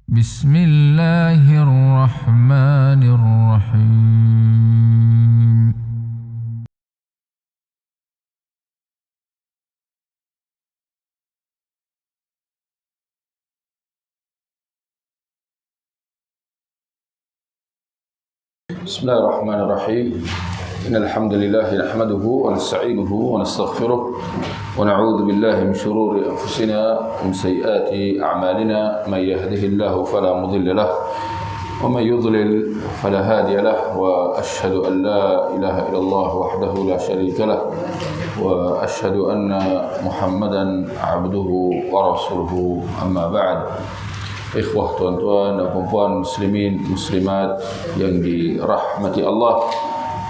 Bismillahirrahmanirrahim. Bismillahirrahmanirrahim. Innal hamdalillah nahmaduhu wa nasta'inuhu wa nastaghfiruh wa na'udzu billahi min shururi anfusina wa min sayyiati a'malina may yahdihillahu fala mudilla lahu wa may yudlil fala hadiya lahu wa ashhadu an la ilaha illallah wahdahu la syarika lahu wa ashhadu anna Muhammadan 'abduhu wa rasuluhu amma ba'd. Ikhwah, tuan-tuan dan puan-puan muslimin muslimat yang dirahmati Allah,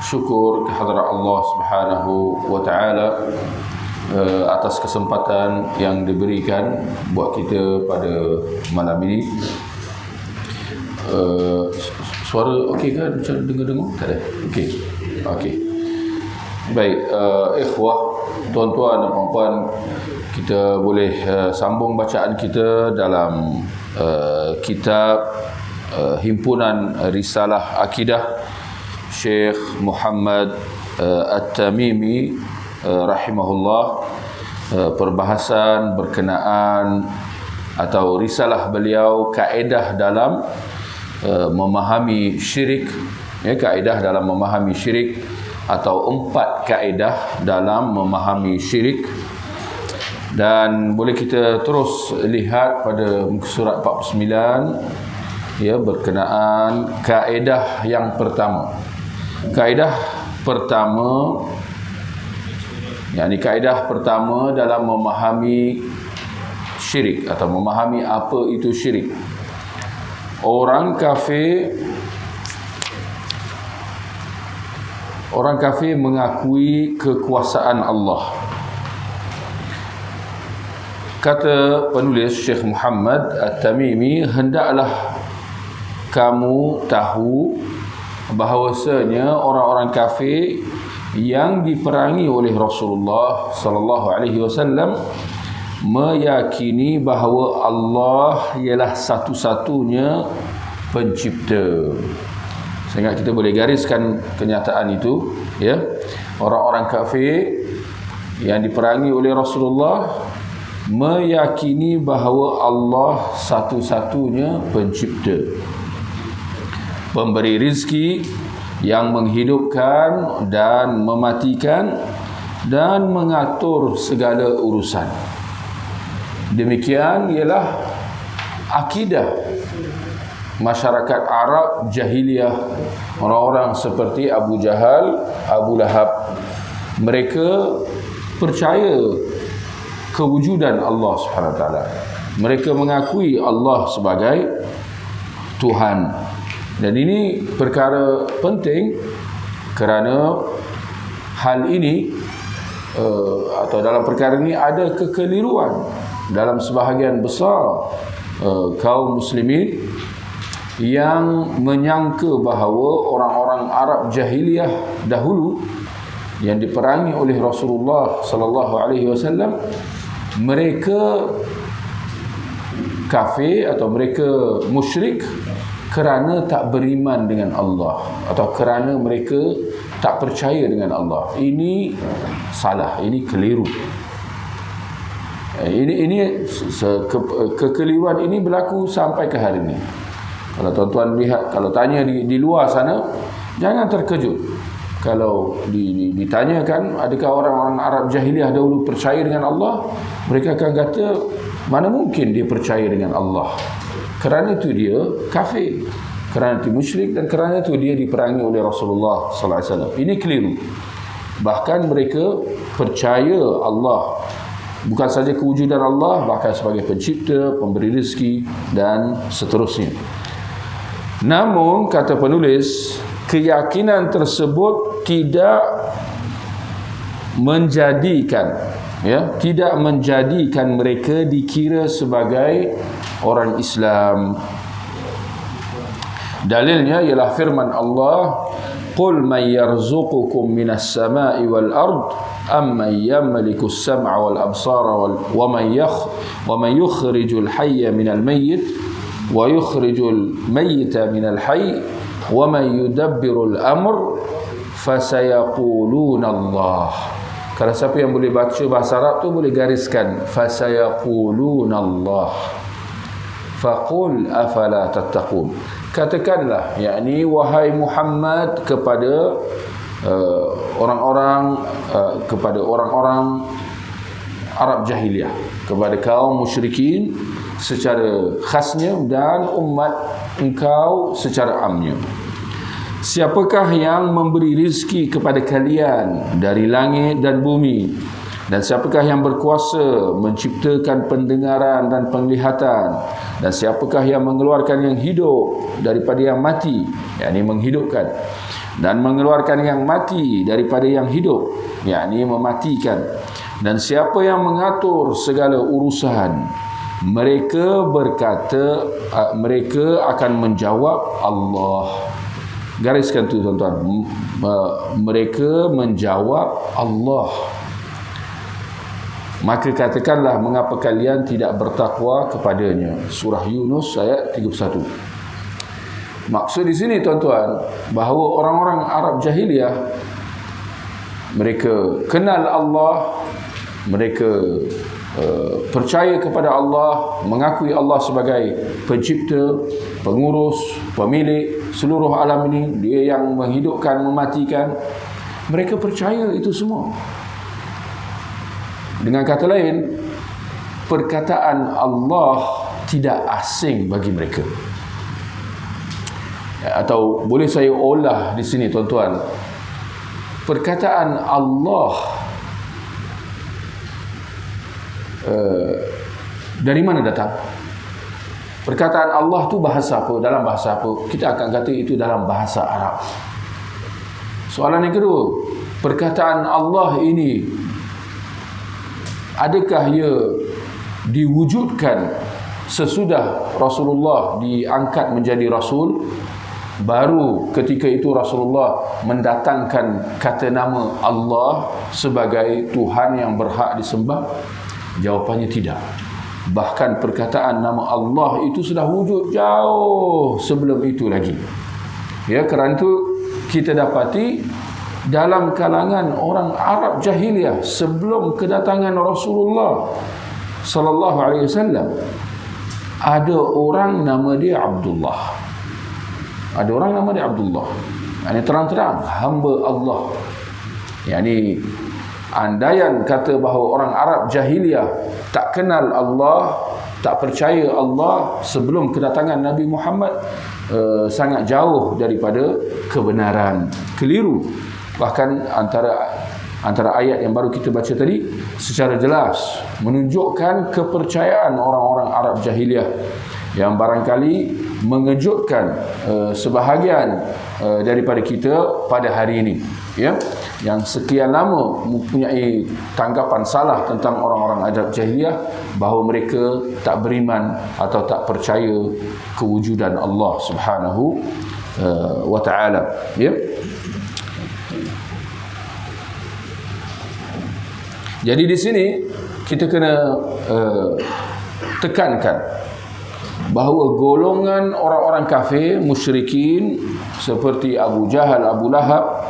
syukur kehadrat Allah Subhanahu wa taala atas kesempatan yang diberikan buat kita pada malam ini. Suara okey ke? Macam dengar-dengar? Tak ada. Okey. Okey. Baik, ikhwah, tuan-tuan dan puan-puan, kita boleh sambung bacaan kita dalam kitab himpunan Risalah Akidah Syekh Muhammad At-Tamimi rahimahullah, perbahasan berkenaan atau risalah beliau kaedah dalam memahami syirik, kaedah dalam memahami syirik atau 4 kaedah dalam memahami syirik. Dan boleh kita terus lihat pada muka surat 49 berkenaan kaedah yang pertama. Kaedah pertama, kaedah pertama dalam memahami syirik atau memahami apa itu syirik. Orang kafir mengakui kekuasaan Allah. Kata penulis Syekh Muhammad At-Tamimi, hendaklah kamu tahu bahawasanya orang-orang kafir yang diperangi oleh Rasulullah sallallahu alaihi wasallam meyakini bahawa Allah ialah satu-satunya pencipta. Sehingga kita boleh gariskan kenyataan itu, Orang-orang kafir yang diperangi oleh Rasulullah meyakini bahawa Allah satu-satunya pencipta, pemberi rizki, yang menghidupkan dan mematikan dan mengatur segala urusan. Demikian ialah akidah masyarakat Arab jahiliyah, orang-orang seperti Abu Jahal, Abu Lahab. Mereka percaya kewujudan Allah Subhanahu Wa Taala. Mereka mengakui Allah sebagai Tuhan. Dan ini perkara penting kerana hal ini atau dalam perkara ini ada kekeliruan dalam sebahagian besar kaum muslimin yang menyangka bahawa orang-orang Arab jahiliyah dahulu yang diperangi oleh Rasulullah sallallahu alaihi wasallam, mereka kafir atau mereka musyrik kerana tak beriman dengan Allah atau kerana mereka tak percaya dengan Allah. Ini salah, ini keliru. Kekeliruan ini berlaku sampai ke hari ini. Kalau tuan-tuan lihat, kalau tanya di luar sana, jangan terkejut. Kalau ditanyakan adakah orang-orang Arab jahiliyah dahulu percaya dengan Allah, mereka akan kata mana mungkin dia percaya dengan Allah. Kerana itu dia kafir, kerana itu musyrik, dan kerana itu dia diperangi oleh Rasulullah sallallahu alaihi wasallam. Ini keliru. Bahkan mereka percaya Allah, bukan saja kewujudan Allah, bahkan sebagai pencipta, pemberi rezeki dan seterusnya. Namun kata penulis, keyakinan tersebut tidak menjadikan mereka dikira sebagai orang Islam. Dalilnya ialah firman Allah, qul man yarzuqukum minas sama'i wal ard amman yamliku as-sam'a wal absara wa man yukhrijul hayya minal mayyit wa yukhrijul mayyita minal hayy wa man yudabbirul amr fasayaquluna Allah. Kalau siapa yang boleh baca bahasa Arab tu boleh gariskan fasayaquluna Allah. Faqul afala tattaqun. Katakanlah, yakni wahai Muhammad kepada orang-orang Arab jahiliyah, kepada kaum musyrikin secara khasnya dan umat engkau secara amnya. Siapakah yang memberi rizki kepada kalian dari langit dan bumi, dan siapakah yang berkuasa menciptakan pendengaran dan penglihatan, dan siapakah yang mengeluarkan yang hidup daripada yang mati, yakni menghidupkan, dan mengeluarkan yang mati daripada yang hidup, yakni mematikan, dan siapa yang mengatur segala urusan. Mereka berkata, mereka akan menjawab Allah. Gariskan tu tuan-tuan, mereka menjawab Allah. Maka katakanlah, mengapa kalian tidak bertakwa kepadanya. Surah Yunus ayat 31. Maksud di sini tuan-tuan, bahawa orang-orang Arab jahiliyah, mereka kenal Allah, mereka percaya kepada Allah, mengakui Allah sebagai pencipta, pengurus, pemilik seluruh alam ini, dia yang menghidupkan, mematikan. Mereka percaya itu semua. Dengan kata lain, perkataan Allah tidak asing bagi mereka. Atau boleh saya olah di sini tuan-tuan, perkataan Allah dari mana datang? Perkataan Allah tu bahasa apa? Dalam bahasa apa? Kita akan kata itu dalam bahasa Arab. Soalan yang kedua, perkataan Allah ini, adakah ia diwujudkan sesudah Rasulullah diangkat menjadi Rasul? Baru ketika itu Rasulullah mendatangkan kata nama Allah sebagai Tuhan yang berhak disembah? Jawapannya tidak. Bahkan perkataan nama Allah itu sudah wujud jauh sebelum itu lagi. Ya, kerana itu kita dapati dalam kalangan orang Arab jahiliyah sebelum kedatangan Rasulullah sallallahu alaihi wasallam, ada orang nama dia Abdullah. Ada orang nama dia Abdullah. Ini terang-terang hamba Allah. Yani andaian kata bahawa orang Arab jahiliyah tak kenal Allah, tak percaya Allah sebelum kedatangan Nabi Muhammad, sangat jauh daripada kebenaran, keliru. Bahkan antara ayat yang baru kita baca tadi secara jelas menunjukkan kepercayaan orang-orang Arab jahiliyah yang barangkali mengejutkan sebahagian daripada kita pada hari ini, ya, yang sekian lama mempunyai tanggapan salah tentang orang-orang Arab jahiliyah bahawa mereka tak beriman atau tak percaya kewujudan Allah Subhanahu wa taala, ya. Jadi di sini kita kena tekankan bahawa golongan orang-orang kafir, musyrikin seperti Abu Jahal, Abu Lahab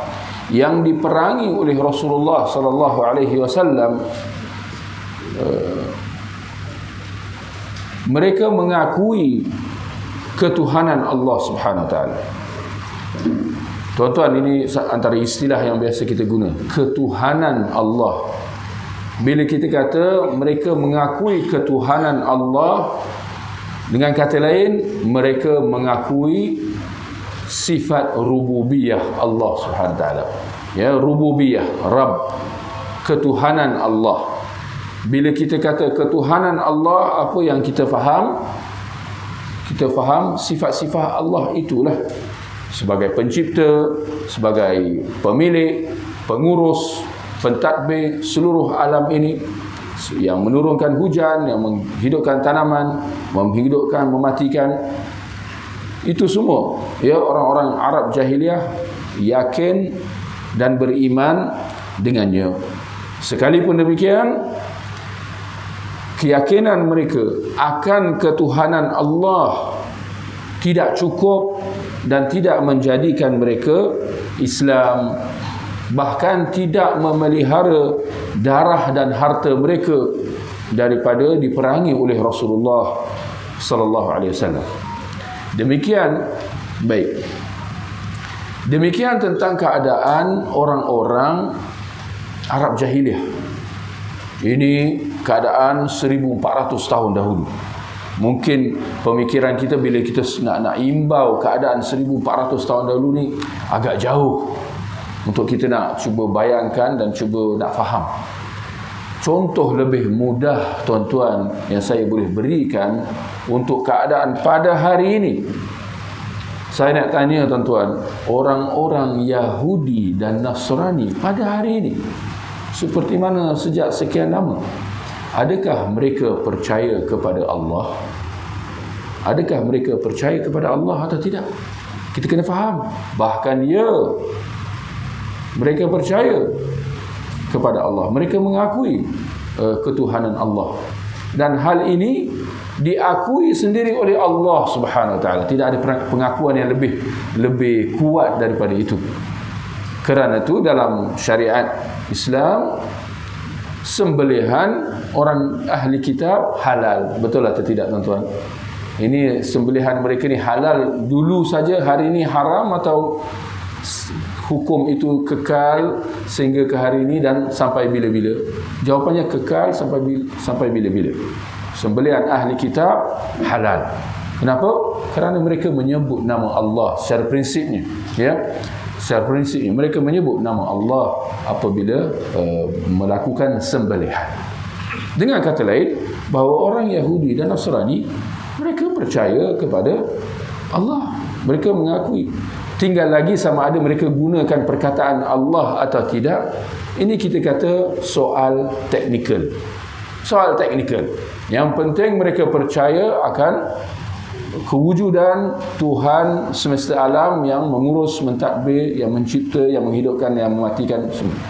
yang diperangi oleh Rasulullah sallallahu alaihi wasallam, mereka mengakui ketuhanan Allah Subhanahu wa taala. Tuan-tuan, ini antara istilah yang biasa kita guna, ketuhanan Allah. Bila kita kata mereka mengakui ketuhanan Allah, dengan kata lain, mereka mengakui sifat rububiyah Allah Subhanahu wa taala. Ya, rububiyah, Rabb, ketuhanan Allah. Bila kita kata ketuhanan Allah, apa yang kita faham? Kita faham sifat-sifat Allah itulah, sebagai pencipta, sebagai pemilik, pengurus, pentadbir seluruh alam ini, yang menurunkan hujan, yang menghidupkan tanaman, menghidupkan, mematikan. Itu semua, ya, orang-orang Arab jahiliyah yakin dan beriman dengannya. Sekalipun demikian, keyakinan mereka akan ketuhanan Allah tidak cukup dan tidak menjadikan mereka Islam, bahkan tidak memelihara darah dan harta mereka daripada diperangi oleh Rasulullah sallallahu alaihi wasallam. Demikian tentang keadaan orang-orang Arab jahiliyah. Ini keadaan 1400 tahun dahulu. Mungkin pemikiran kita bila kita nak imbau keadaan 1400 tahun dahulu ni agak jauh untuk kita nak cuba bayangkan dan cuba nak faham. Contoh lebih mudah tuan-tuan yang saya boleh berikan untuk keadaan pada hari ini. Saya nak tanya tuan-tuan, orang-orang Yahudi dan Nasrani pada hari ini seperti mana sejak sekian lama? Adakah mereka percaya kepada Allah? Adakah mereka percaya kepada Allah atau tidak? Kita kena faham. Bahkan mereka percaya kepada Allah. Mereka mengakui ketuhanan Allah. Dan hal ini diakui sendiri oleh Allah Subhanahu Wa Taala. Tidak ada pengakuan yang lebih kuat daripada itu. Kerana itu dalam syariat Islam, sembelihan orang ahli kitab halal. Betul atau tidak tuan-tuan? Ini sembelihan mereka ni halal dulu saja, hari ini haram, atau hukum itu kekal sehingga ke hari ini dan sampai bila-bila? Jawapannya kekal sampai bila-bila. Sembelihan ahli kitab halal. Kenapa? Kerana mereka menyebut nama Allah secara prinsipnya, ya. Secara prinsipnya mereka menyebut nama Allah apabila melakukan sembelihan. Dengan kata lain, bahawa orang Yahudi dan Nasrani mereka percaya kepada Allah. Mereka mengakui. Tinggal lagi sama ada mereka gunakan perkataan Allah atau tidak. Ini kita kata soal teknikal. Soal teknikal. Yang penting mereka percaya akan kewujudan Tuhan semesta alam yang mengurus, mentadbir, yang mencipta, yang menghidupkan, yang mematikan semua.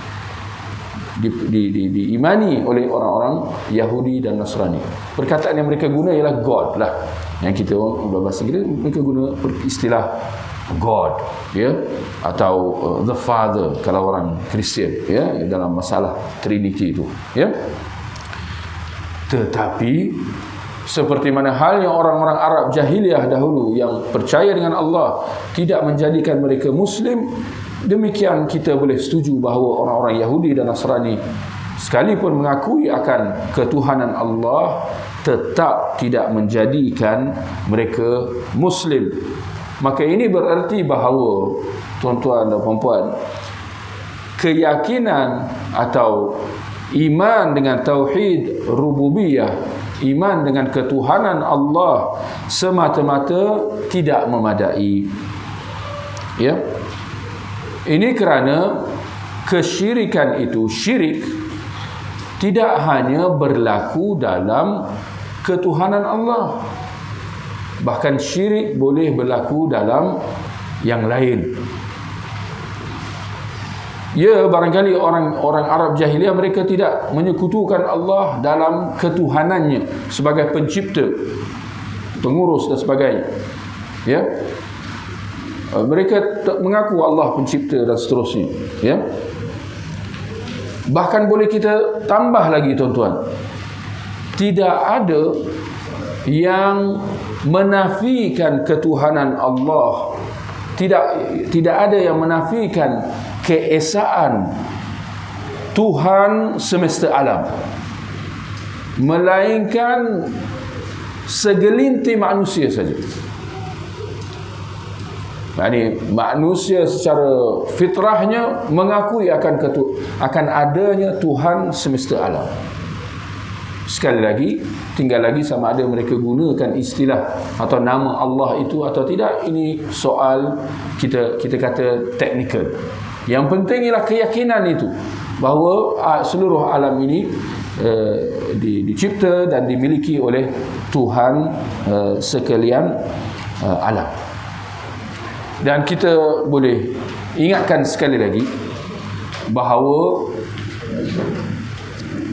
Diimani oleh orang-orang Yahudi dan Nasrani. Perkataan yang mereka guna ialah God lah. Yang kita bahasa kita, mereka guna istilah God, ya, atau the Father kalau orang Kristian, ya, dalam masalah Trinity itu, ya. Tetapi seperti mana halnya orang-orang Arab jahiliyah dahulu yang percaya dengan Allah tidak menjadikan mereka Muslim, demikian kita boleh setuju bahawa orang-orang Yahudi dan Nasrani sekalipun mengakui akan ketuhanan Allah, tetap tidak menjadikan mereka Muslim. Maka ini bererti bahawa tuan-tuan dan puan-puan, keyakinan atau iman dengan tauhid rububiyah, iman dengan ketuhanan Allah semata-mata tidak memadai. Ya. Ini kerana kesyirikan itu, syirik tidak hanya berlaku dalam ketuhanan Allah. Bahkan syirik boleh berlaku dalam yang lain. Ya, barangkali orang Arab jahiliyah mereka tidak menyekutukan Allah dalam ketuhanannya sebagai pencipta, pengurus dan sebagainya. Ya. Mereka mengaku Allah pencipta dan seterusnya, ya. Bahkan boleh kita tambah lagi tuan-tuan, tidak ada yang menafikan ketuhanan Allah, tidak ada yang menafikan keesaan Tuhan semesta alam, melainkan segelintir manusia saja. Yani manusia secara fitrahnya mengakui akan adanya Tuhan semesta alam. Sekali lagi, tinggal lagi sama ada mereka gunakan istilah atau nama Allah itu atau tidak. Ini soal kita kata teknikal. Yang penting ialah keyakinan itu, bahawa seluruh alam ini dicipta dan dimiliki oleh Tuhan sekalian alam. Dan kita boleh ingatkan sekali lagi bahawa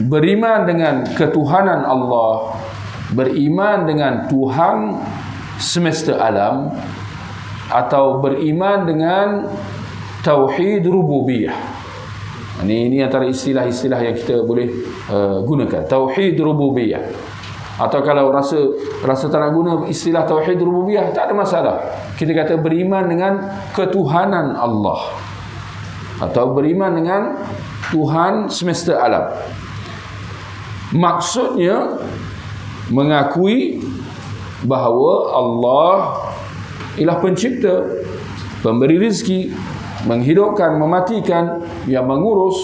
beriman dengan ketuhanan Allah, beriman dengan Tuhan semesta alam, atau beriman dengan tauhid rububiyah. Ini antara istilah-istilah yang kita boleh gunakan. Tauhid rububiyah. Atau kalau rasa tak nak guna istilah tauhid rububiyah, tak ada masalah. Kita kata beriman dengan ketuhanan Allah, atau beriman dengan Tuhan semesta alam. Maksudnya mengakui bahawa Allah ialah pencipta, pemberi rezeki, menghidupkan, mematikan, yang mengurus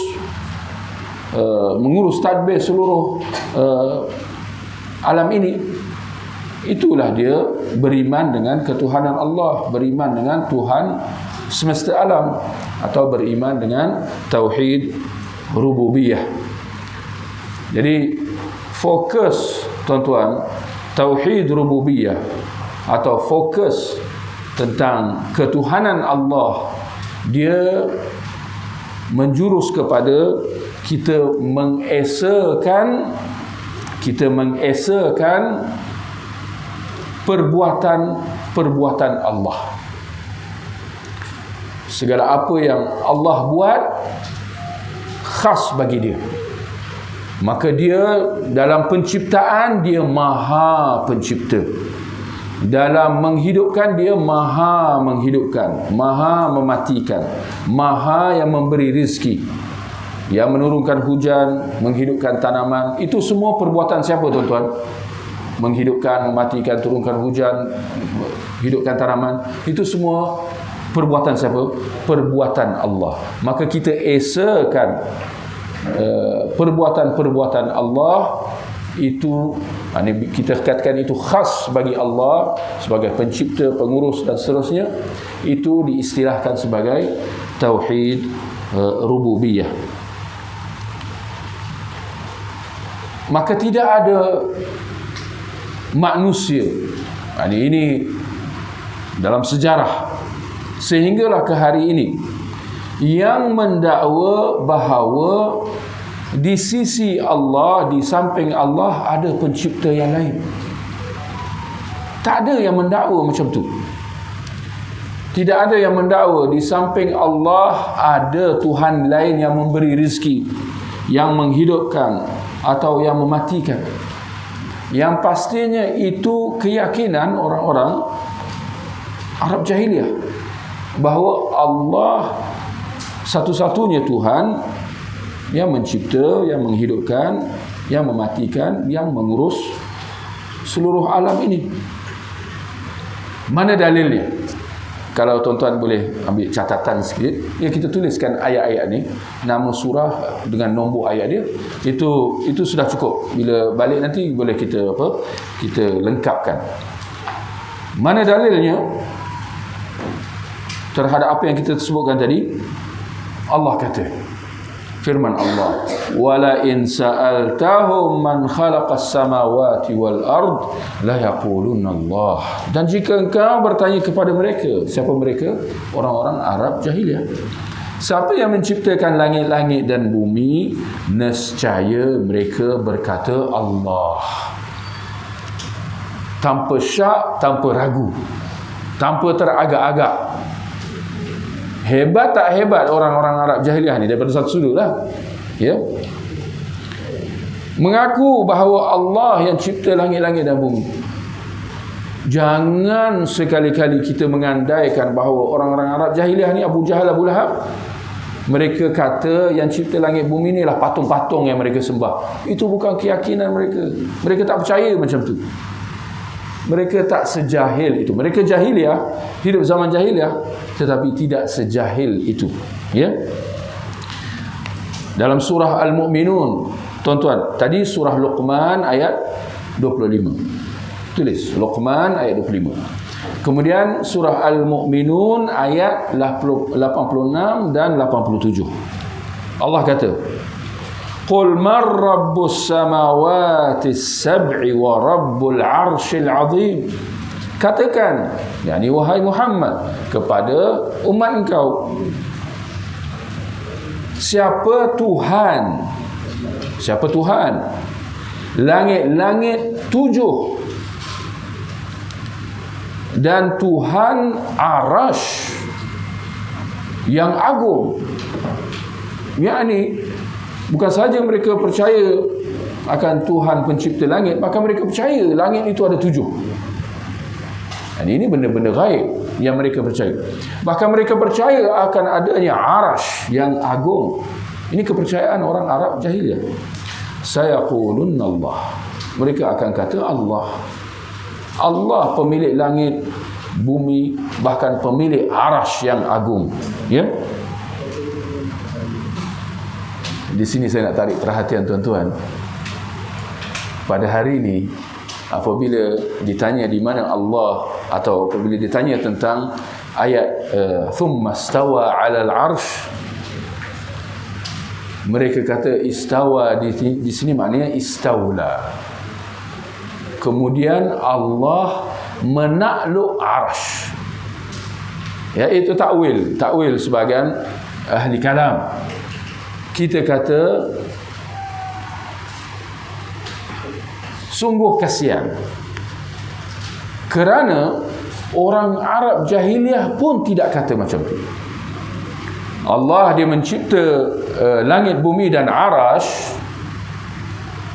tadbir seluruh alam ini. Itulah dia beriman dengan ketuhanan Allah, beriman dengan Tuhan semesta alam, atau beriman dengan tauhid rububiyah. Jadi fokus tuan-tuan, tauhid rububiyah atau fokus tentang ketuhanan Allah, dia menjurus kepada kita mengesakan perbuatan Allah. Segala apa yang Allah buat khas bagi dia. Maka dia dalam penciptaan, dia maha pencipta. Dalam menghidupkan, dia maha menghidupkan, maha mematikan, maha yang memberi rezeki, yang menurunkan hujan, menghidupkan tanaman. Itu semua perbuatan siapa tuan-tuan? Menghidupkan, mematikan, turunkan hujan, hidupkan tanaman. Itu semua perbuatan siapa? Perbuatan Allah. Maka kita esakan perbuatan-perbuatan Allah itu, kita katakan itu khas bagi Allah sebagai pencipta, pengurus dan seterusnya. Itu diistilahkan sebagai tauhid rububiyah. Maka tidak ada manusia, ini dalam sejarah sehinggalah ke hari ini, yang mendakwa bahawa di sisi Allah, di samping Allah, ada pencipta yang lain. Tak ada yang mendakwa macam tu. Tidak ada yang mendakwa di samping Allah ada Tuhan lain yang memberi rezeki, yang menghidupkan atau yang mematikan. Yang pastinya itu keyakinan orang-orang Arab jahiliyah, bahawa Allah satu-satunya Tuhan yang mencipta, yang menghidupkan, yang mematikan, yang mengurus seluruh alam ini. Mana dalilnya? Kalau tuan-tuan boleh ambil catatan sikit, ya, kita tuliskan ayat-ayat ni, nama surah dengan nombor ayat dia. Itu sudah cukup. Bila balik nanti boleh kita lengkapkan. Mana dalilnya terhadap apa yang kita sebutkan tadi? Allah kata, firman Allah, wala in sa'altahum man khalaqas samawati wal ard la yaqulunna Allah. Dan jika engkau bertanya kepada mereka, siapa mereka? Orang-orang Arab jahiliyah. Siapa yang menciptakan langit-langit dan bumi? Nescaya mereka berkata Allah. Tanpa syak, tanpa ragu, tanpa teragak-agak. Hebat tak hebat orang-orang Arab jahiliah ni daripada satu sudut lah, ya. Mengaku bahawa Allah yang cipta langit-langit dan bumi. Jangan sekali-kali kita mengandaikan bahawa orang-orang Arab jahiliah ni, Abu Jahal, Abu Lahab, mereka kata yang cipta langit bumi ni lah patung-patung yang mereka sembah. Itu bukan keyakinan mereka. Mereka tak percaya macam tu. Mereka tak sejahil itu. Mereka jahiliah, hidup zaman jahiliah, tetapi tidak sejahil itu, ya. Dalam surah Al-Mu'minun, tuan-tuan, tadi surah Luqman ayat 25. Tulis Luqman ayat 25. Kemudian surah Al-Mu'minun ayat 86 dan 87. Allah kata, Qul man rabbus samawati sab'i wa rabbul arshil azim. Katakan, yakni wahai Muhammad, kepada umat engkau, siapa Tuhan? Siapa Tuhan? Langit-langit 7 dan Tuhan Arash yang agung. Yakni bukan saja mereka percaya akan Tuhan pencipta langit, maka mereka percaya langit itu ada 7. Dan ini benda-benda gaib yang mereka percaya. Bahkan mereka percaya akan adanya Arash yang agung. Ini kepercayaan orang Arab jahiliyah. Sayaqulun Allah. Mereka akan kata Allah. Allah pemilik langit, bumi, bahkan pemilik Arash yang agung. Ya. Di sini saya nak tarik perhatian tuan-tuan. Pada hari ini, apabila ditanya di mana Allah, atau apabila ditanya tentang ayat thumma stawa 'alal 'arsy, mereka kata istawa di sini maknanya istaula. Kemudian Allah menakluk arsy. Ya, itu takwil sebahagian ahli kalam. Kita kata sungguh kasihan, kerana orang Arab jahiliyah pun tidak kata macam itu. Allah dia mencipta langit, bumi dan arash,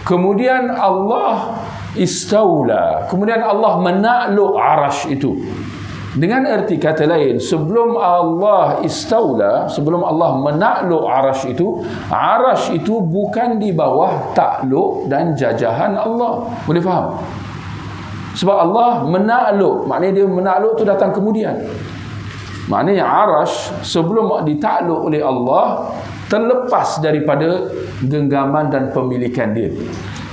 kemudian Allah istaula, kemudian Allah menakluk arash itu. Dengan erti kata lain, sebelum Allah istaula, sebelum Allah menakluk arash itu bukan di bawah takluk dan jajahan Allah. Boleh faham? Sebab Allah menakluk, maknanya dia menakluk itu datang kemudian. Maknanya arash sebelum ditakluk oleh Allah terlepas daripada genggaman dan pemilikan dia.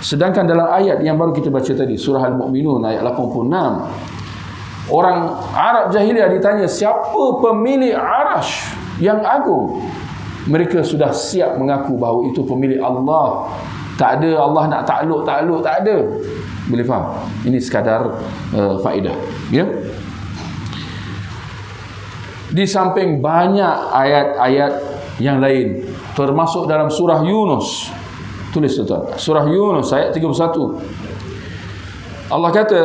Sedangkan dalam ayat yang baru kita baca tadi, surah Al-Mu'minun ayat 86, orang Arab jahiliyah ditanya siapa pemilik arash yang agung, mereka sudah siap mengaku bahawa itu pemilik Allah. Tak ada Allah nak takluk, tak ada. Boleh faham? Ini sekadar faedah, ya. Di samping banyak ayat-ayat yang lain, termasuk dalam surah Yunus. Tulis tuan, surah Yunus ayat 31. Allah kata,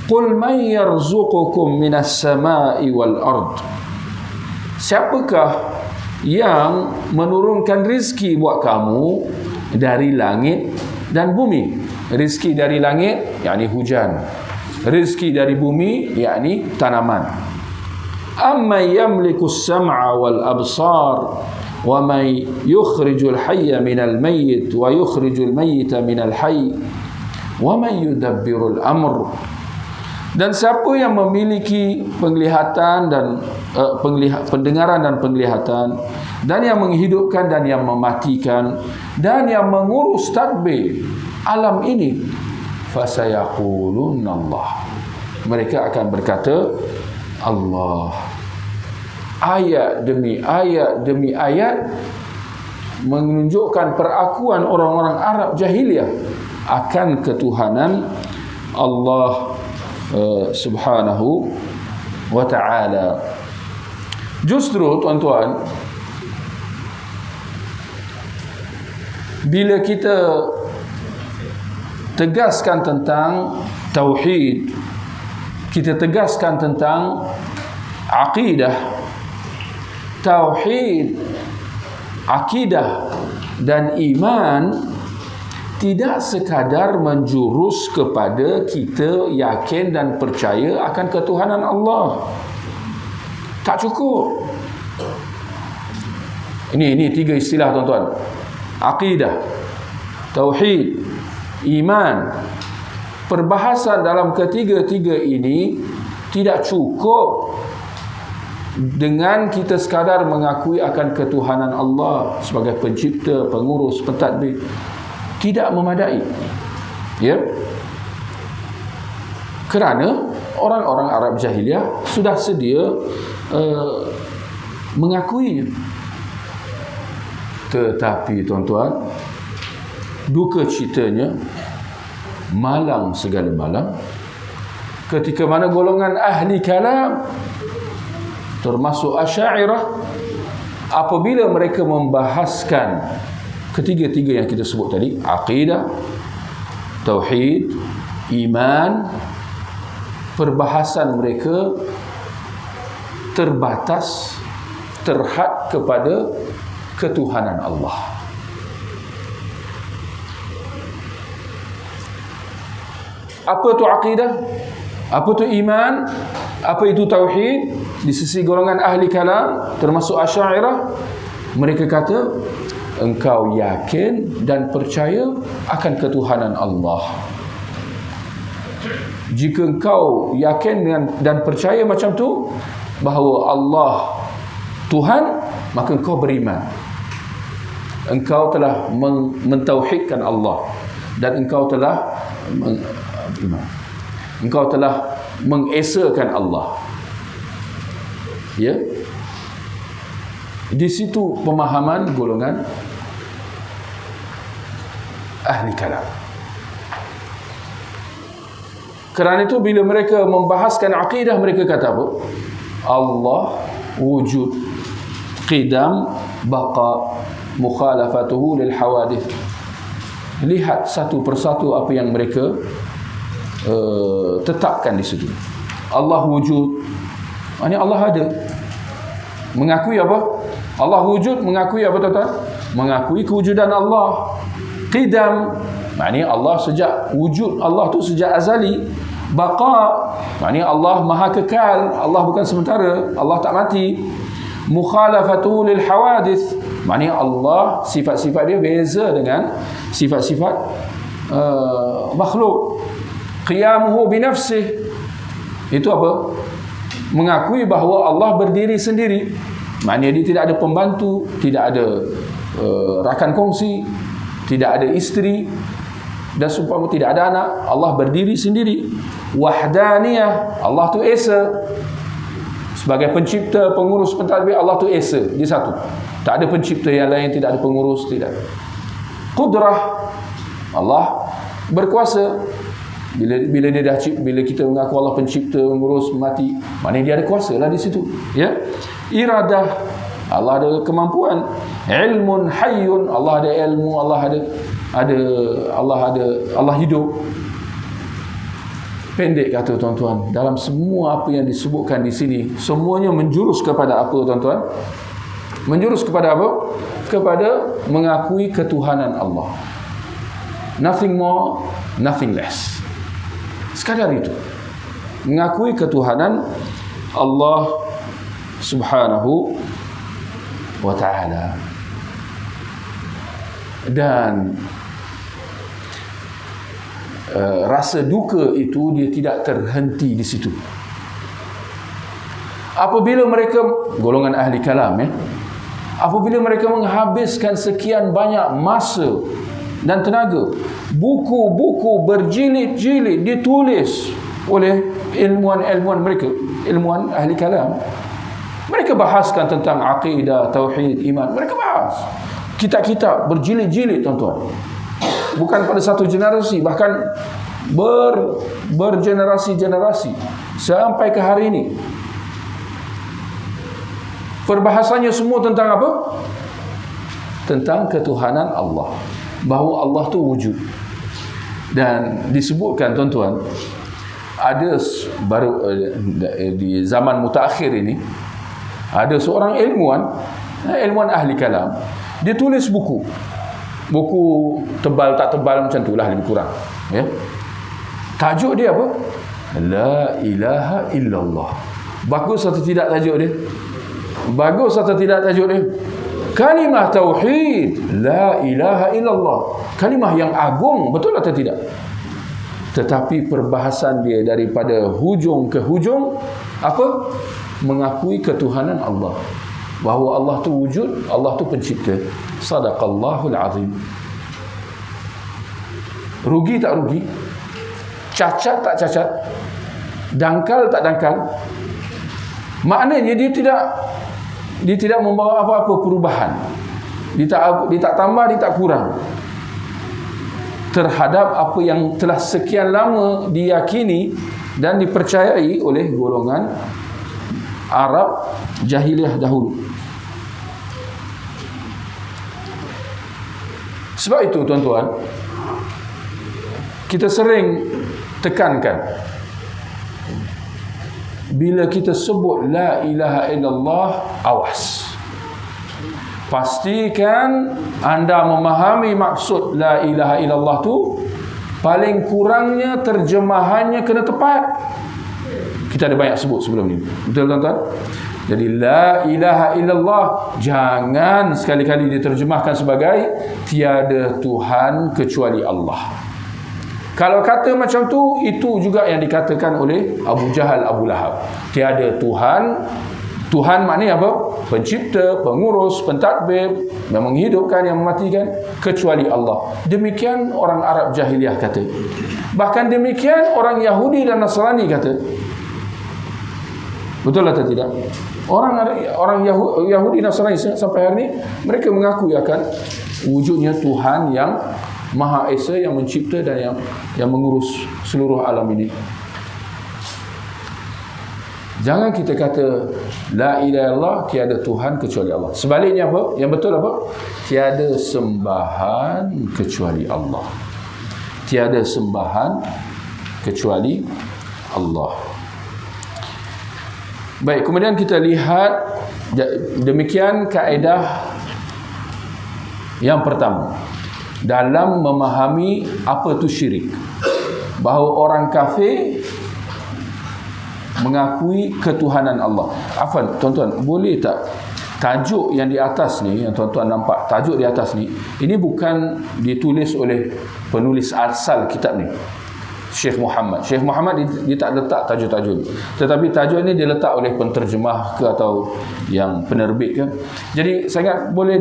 "Qul man yarzuqukum minas sama'i wal ard." Siapakah yang menurunkan rizki buat kamu dari langit dan bumi? Rizki dari langit yakni hujan, rizki dari bumi yakni tanaman. Amma yamliku as-sam'a wal absar wa man yukhrijul hayya minal mayyit wa yukhrijul mayyita minal hayy wa man yudabbirul amr. Dan siapa yang memiliki penglihatan dan pendengaran dan penglihatan, dan yang menghidupkan dan yang mematikan, dan yang mengurus tadbir alam ini, fasayaqulun Allah. Mereka akan berkata Allah. Ayat demi ayat menunjukkan perakuan orang-orang Arab jahiliyah akan ketuhanan Allah subhanahu wa ta'ala. Justru tuan-tuan, bila kita tegaskan tentang tauhid, kita tegaskan tentang akidah, tauhid, akidah dan iman tidak sekadar menjurus kepada kita yakin dan percaya akan ketuhanan Allah. Tak cukup. Ini tiga istilah tuan-tuan. Akidah, tauhid, iman. Perbahasan dalam ketiga-tiga ini tidak cukup dengan kita sekadar mengakui akan ketuhanan Allah sebagai pencipta, pengurus, pentadbir. Tidak memadai, ya, kerana orang-orang Arab jahiliyah sudah sedia mengakuinya. Tetapi tuan-tuan, duka citanya, malang segala malang, ketika mana golongan ahli kalam termasuk Asy'ariyah, apabila mereka membahaskan ketiga-tiga yang kita sebut tadi, akidah, tauhid, iman, perbahasan mereka terbatas, terhad kepada ketuhanan Allah. Apa tu akidah? Apa tu iman? Apa itu tauhid? Di sisi golongan ahli kalam, termasuk Asy'ariyah, mereka kata engkau yakin dan percaya akan ketuhanan Allah. Jika engkau yakin dan percaya macam tu, bahawa Allah Tuhan, maka engkau beriman. Engkau telah mentauhidkan Allah, dan engkau telah engkau telah mengesakan Allah. Ya, di situ pemahaman golongan ahli kalam. Kerana itu bila mereka membahaskan akidah, mereka kata apa? Allah wujud, qidam, baqa, mukhalafatuhu lil hawadith. Lihat satu persatu apa yang mereka tetapkan di situ. Allah wujud, maknanya Allah ada. Mengakui apa? Allah wujud, mengakui apa tuan-tuan? Mengakui kewujudan Allah. Qidam, maknanya Allah sejak wujud, Allah tu sejak azali. Baqa, maknanya Allah maha kekal, Allah bukan sementara, Allah tak mati. Mukhalafatu lil hawadith, maknanya Allah sifat-sifat dia beza dengan sifat-sifat makhluk. Qiyamuhu binafsih, itu apa? Mengakui bahawa Allah berdiri sendiri, maknanya dia tidak ada pembantu, tidak ada rakan kongsi, tidak ada isteri, dan seumpama tidak ada anak. Allah berdiri sendiri. Wahdaniyah, Allah tu esa. Sebagai pencipta, pengurus, pentadbir, Allah tu esa, dia satu. Tak ada pencipta yang lain, tidak ada pengurus, tidak. Qudrah, Allah berkuasa. Bila dia dah bila kita mengaku Allah pencipta, pengurus, mati, maknanya dia ada kuasa lah di situ. Ya. Iradah, Allah ada kemampuan. Ilmun hayyun, Allah ada ilmu, Allah hidup. Pendek kata tuan-tuan, dalam semua apa yang disebutkan di sini, semuanya menjurus kepada apa tuan-tuan? Menjurus kepada apa? Kepada mengakui ketuhanan Allah. Nothing more, nothing less. Sekadar itu. Mengakui ketuhanan Allah Subhanahu wa ta'ala. Dan rasa duka itu dia tidak terhenti di situ. Apabila mereka, golongan ahli kalam, apabila mereka menghabiskan sekian banyak masa dan tenaga, buku-buku berjilid-jilid ditulis oleh ilmuwan-ilmuwan mereka, ilmuwan ahli kalam, mereka bahaskan tentang akidah, tauhid, iman. Mereka bahas kitab-kitab berjilid-jilid tuan-tuan. Bukan pada satu generasi, bahkan bergenerasi-generasi sampai ke hari ini. Perbahasannya semua tentang apa? Tentang ketuhanan Allah, bahawa Allah tu wujud. Dan disebutkan tuan-tuan, ada baru di zaman mutaakhir ini, ada seorang ilmuwan ahli kalam, dia tulis buku tebal tak tebal macam itulah, lebih kurang, ya. Tajuk dia apa? La ilaha illallah. Bagus atau tidak tajuk dia? Bagus atau tidak tajuk dia? Kalimah tauhid, la ilaha illallah. Kalimah yang agung, betul atau tidak? Tetapi perbahasan dia daripada hujung ke hujung apa? Mengakui ketuhanan Allah, bahawa Allah tu wujud, Allah tu pencipta. Sadaqallahul azim. Rugi tak rugi? Cacat tak cacat? Dangkal tak dangkal? Maknanya dia tidak membawa apa-apa perubahan. Dia tak tambah, dia tak kurang terhadap apa yang telah sekian lama diyakini dan dipercayai oleh golongan Arab jahiliyah dahulu. Sebab itu tuan-tuan, kita sering tekankan bila kita sebut la ilaha illallah, awas. Pastikan anda memahami maksud la ilaha illallah tu, paling kurangnya terjemahannya kena tepat. Kita ada banyak sebut sebelum ni. Betul tuan-tuan? Jadi la ilaha illallah jangan sekali-kali diterjemahkan sebagai tiada Tuhan kecuali Allah. Kalau kata macam tu, itu juga yang dikatakan oleh Abu Jahal, Abu Lahab. Tiada Tuhan. Tuhan maknanya apa? Pencipta, pengurus, pentadbir, yang menghidupkan, yang mematikan, kecuali Allah. Demikian orang Arab jahiliah kata. Bahkan demikian orang Yahudi dan Nasrani kata. Betul atau tidak? Orang Yahudi Nasrani sampai hari ini mereka mengakui akan wujudnya Tuhan yang Maha Esa, yang mencipta dan yang mengurus seluruh alam ini. Jangan kita kata la ilaha illallah, tiada Tuhan kecuali Allah. Sebaliknya apa? Yang betul apa? Tiada sembahan kecuali Allah. Tiada sembahan kecuali Allah. Baik, kemudian kita lihat demikian kaedah yang pertama dalam memahami apa itu syirik. Bahawa orang kafir mengakui ketuhanan Allah. Afwan, tuan-tuan, boleh tak tajuk yang di atas ni, yang tuan-tuan nampak tajuk di atas ni, ini bukan ditulis oleh penulis asal kitab ni, Syekh Muhammad. Syekh Muhammad dia tak letak tajuk-tajuk, tetapi tajuk ni dia letak oleh penterjemah ke atau yang penerbit ke. Jadi sangat boleh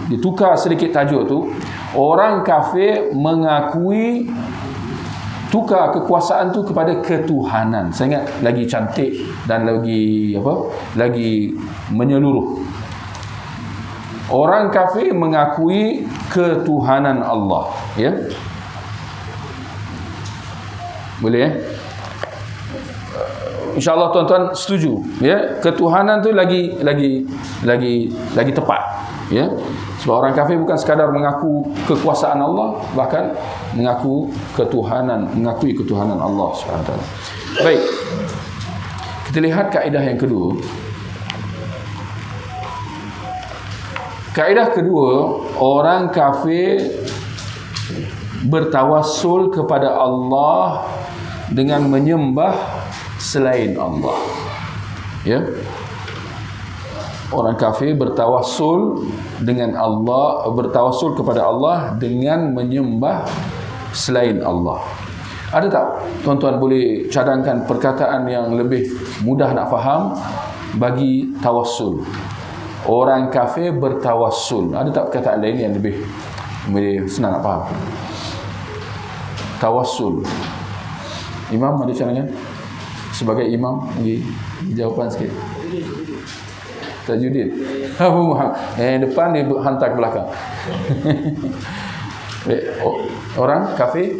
ditukar sedikit tajuk tu. Orang kafir mengakui, tukar kekuasaan tu kepada ketuhanan. Sangat lagi cantik dan lagi lagi menyeluruh. Orang kafir mengakui ketuhanan Allah, ya. Boleh, InsyaAllah tuan-tuan setuju, ya. Ketuhanan tu lagi tepat, ya. Sebab orang kafir bukan sekadar mengaku kekuasaan Allah, bahkan mengakui ketuhanan Allah SWT. Baik, kita lihat kaedah yang kedua. Kaedah kedua, orang kafir bertawassul kepada Allah dengan menyembah selain Allah, ya. Orang kafir bertawassul dengan Allah, bertawassul kepada Allah dengan menyembah selain Allah. Ada tak tuan-tuan boleh cadangkan perkataan yang lebih mudah nak faham bagi tawassul? Orang kafir bertawassul. Ada tak perkataan lain yang lebih senang nak faham? Tawassul. Imam ada cadangan? Sebagai imam bagi jawapan sikit. Tajudin. Abu Muhammad. Depan dia hantar ke belakang. Orang kafir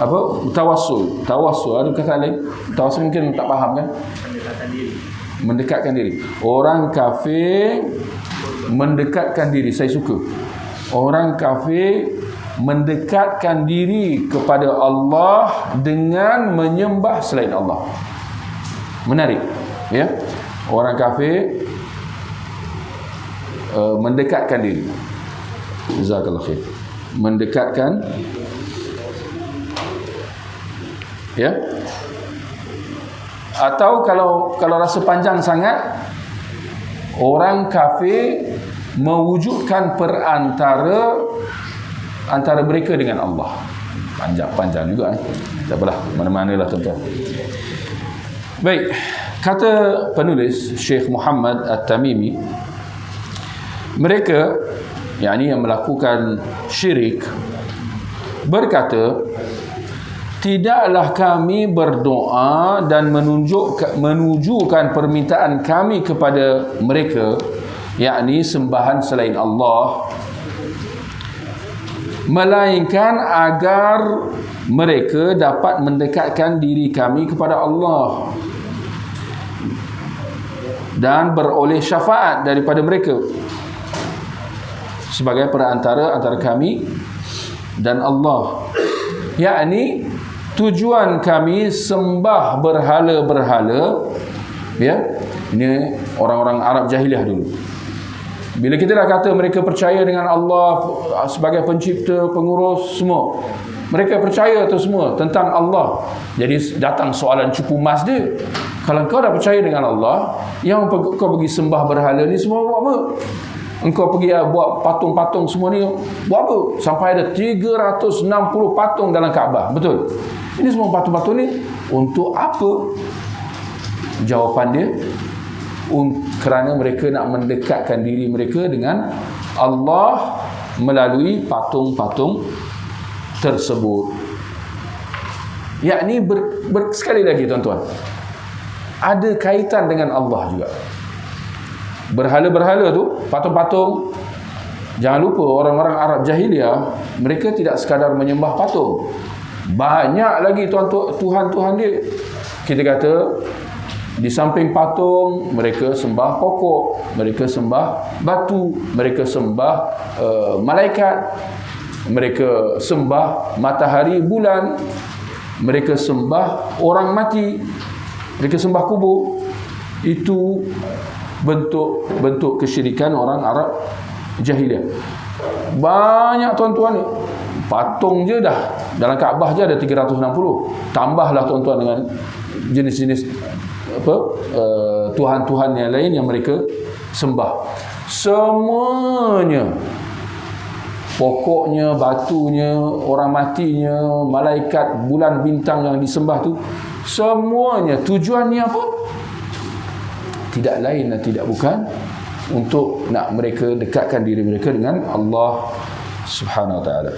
apa? Tawassul. Ada kata lain? Tawassul mungkin tak faham kan? Mendekatkan diri. Orang kafir mendekatkan diri. Saya suka. Orang kafir mendekatkan diri kepada Allah dengan menyembah selain Allah. Menarik, ya. Orang kafir mendekatkan diri. Jazakallahu khair. Mendekatkan, ya. Atau kalau rasa panjang sangat, orang kafir mewujudkan perantara antara mereka dengan Allah. Panjang juga, tak apalah, mana-mana lah tuan-tuan. Baik, kata penulis Syekh Muhammad At-Tamimi, mereka yang melakukan syirik berkata, tidaklah kami berdoa dan menunjukkan permintaan kami kepada mereka, yakni sembahan selain Allah, melainkan agar mereka dapat mendekatkan diri kami kepada Allah dan beroleh syafaat daripada mereka sebagai perantara antara kami dan Allah, yakni tujuan kami sembah berhala-berhala. Ya, ini orang-orang Arab jahiliah dulu. Bila kita dah kata mereka percaya dengan Allah sebagai pencipta, pengurus, semua, mereka percaya tu semua tentang Allah. Jadi datang soalan cupu mas dia. Kalau kau dah percaya dengan Allah, yang kau pergi sembah berhala ni semua buat apa? Engkau pergi buat patung-patung semua ni buat apa? Sampai ada 360 patung dalam Kaabah. Betul? Ini semua patung-patung ni untuk apa? Jawapan dia, kerana mereka nak mendekatkan diri mereka dengan Allah melalui patung-patung tersebut. Yakni sekali lagi tuan-tuan, ada kaitan dengan Allah juga. Berhala-berhala tu, patung-patung, jangan lupa orang-orang Arab jahiliah, mereka tidak sekadar menyembah patung. Banyak lagi tuhan-tuhan dia. Kita kata di samping patung, mereka sembah pokok, mereka sembah batu, mereka sembah malaikat, mereka sembah matahari, bulan, mereka sembah orang mati, mereka sembah kubur. Itu bentuk kesyirikan orang Arab jahiliah. Banyak tuan-tuan ni, patung je dah dalam Kaabah je ada 360. Tambahlah tuan-tuan dengan jenis-jenis tuhan-tuhan yang lain yang mereka sembah. Semuanya, pokoknya, batunya, orang matinya, malaikat, bulan, bintang yang disembah tu, semuanya tujuannya apa? Tidak lain dan tidak bukan untuk nak mereka dekatkan diri mereka dengan Allah Subhanahu Wa Taala.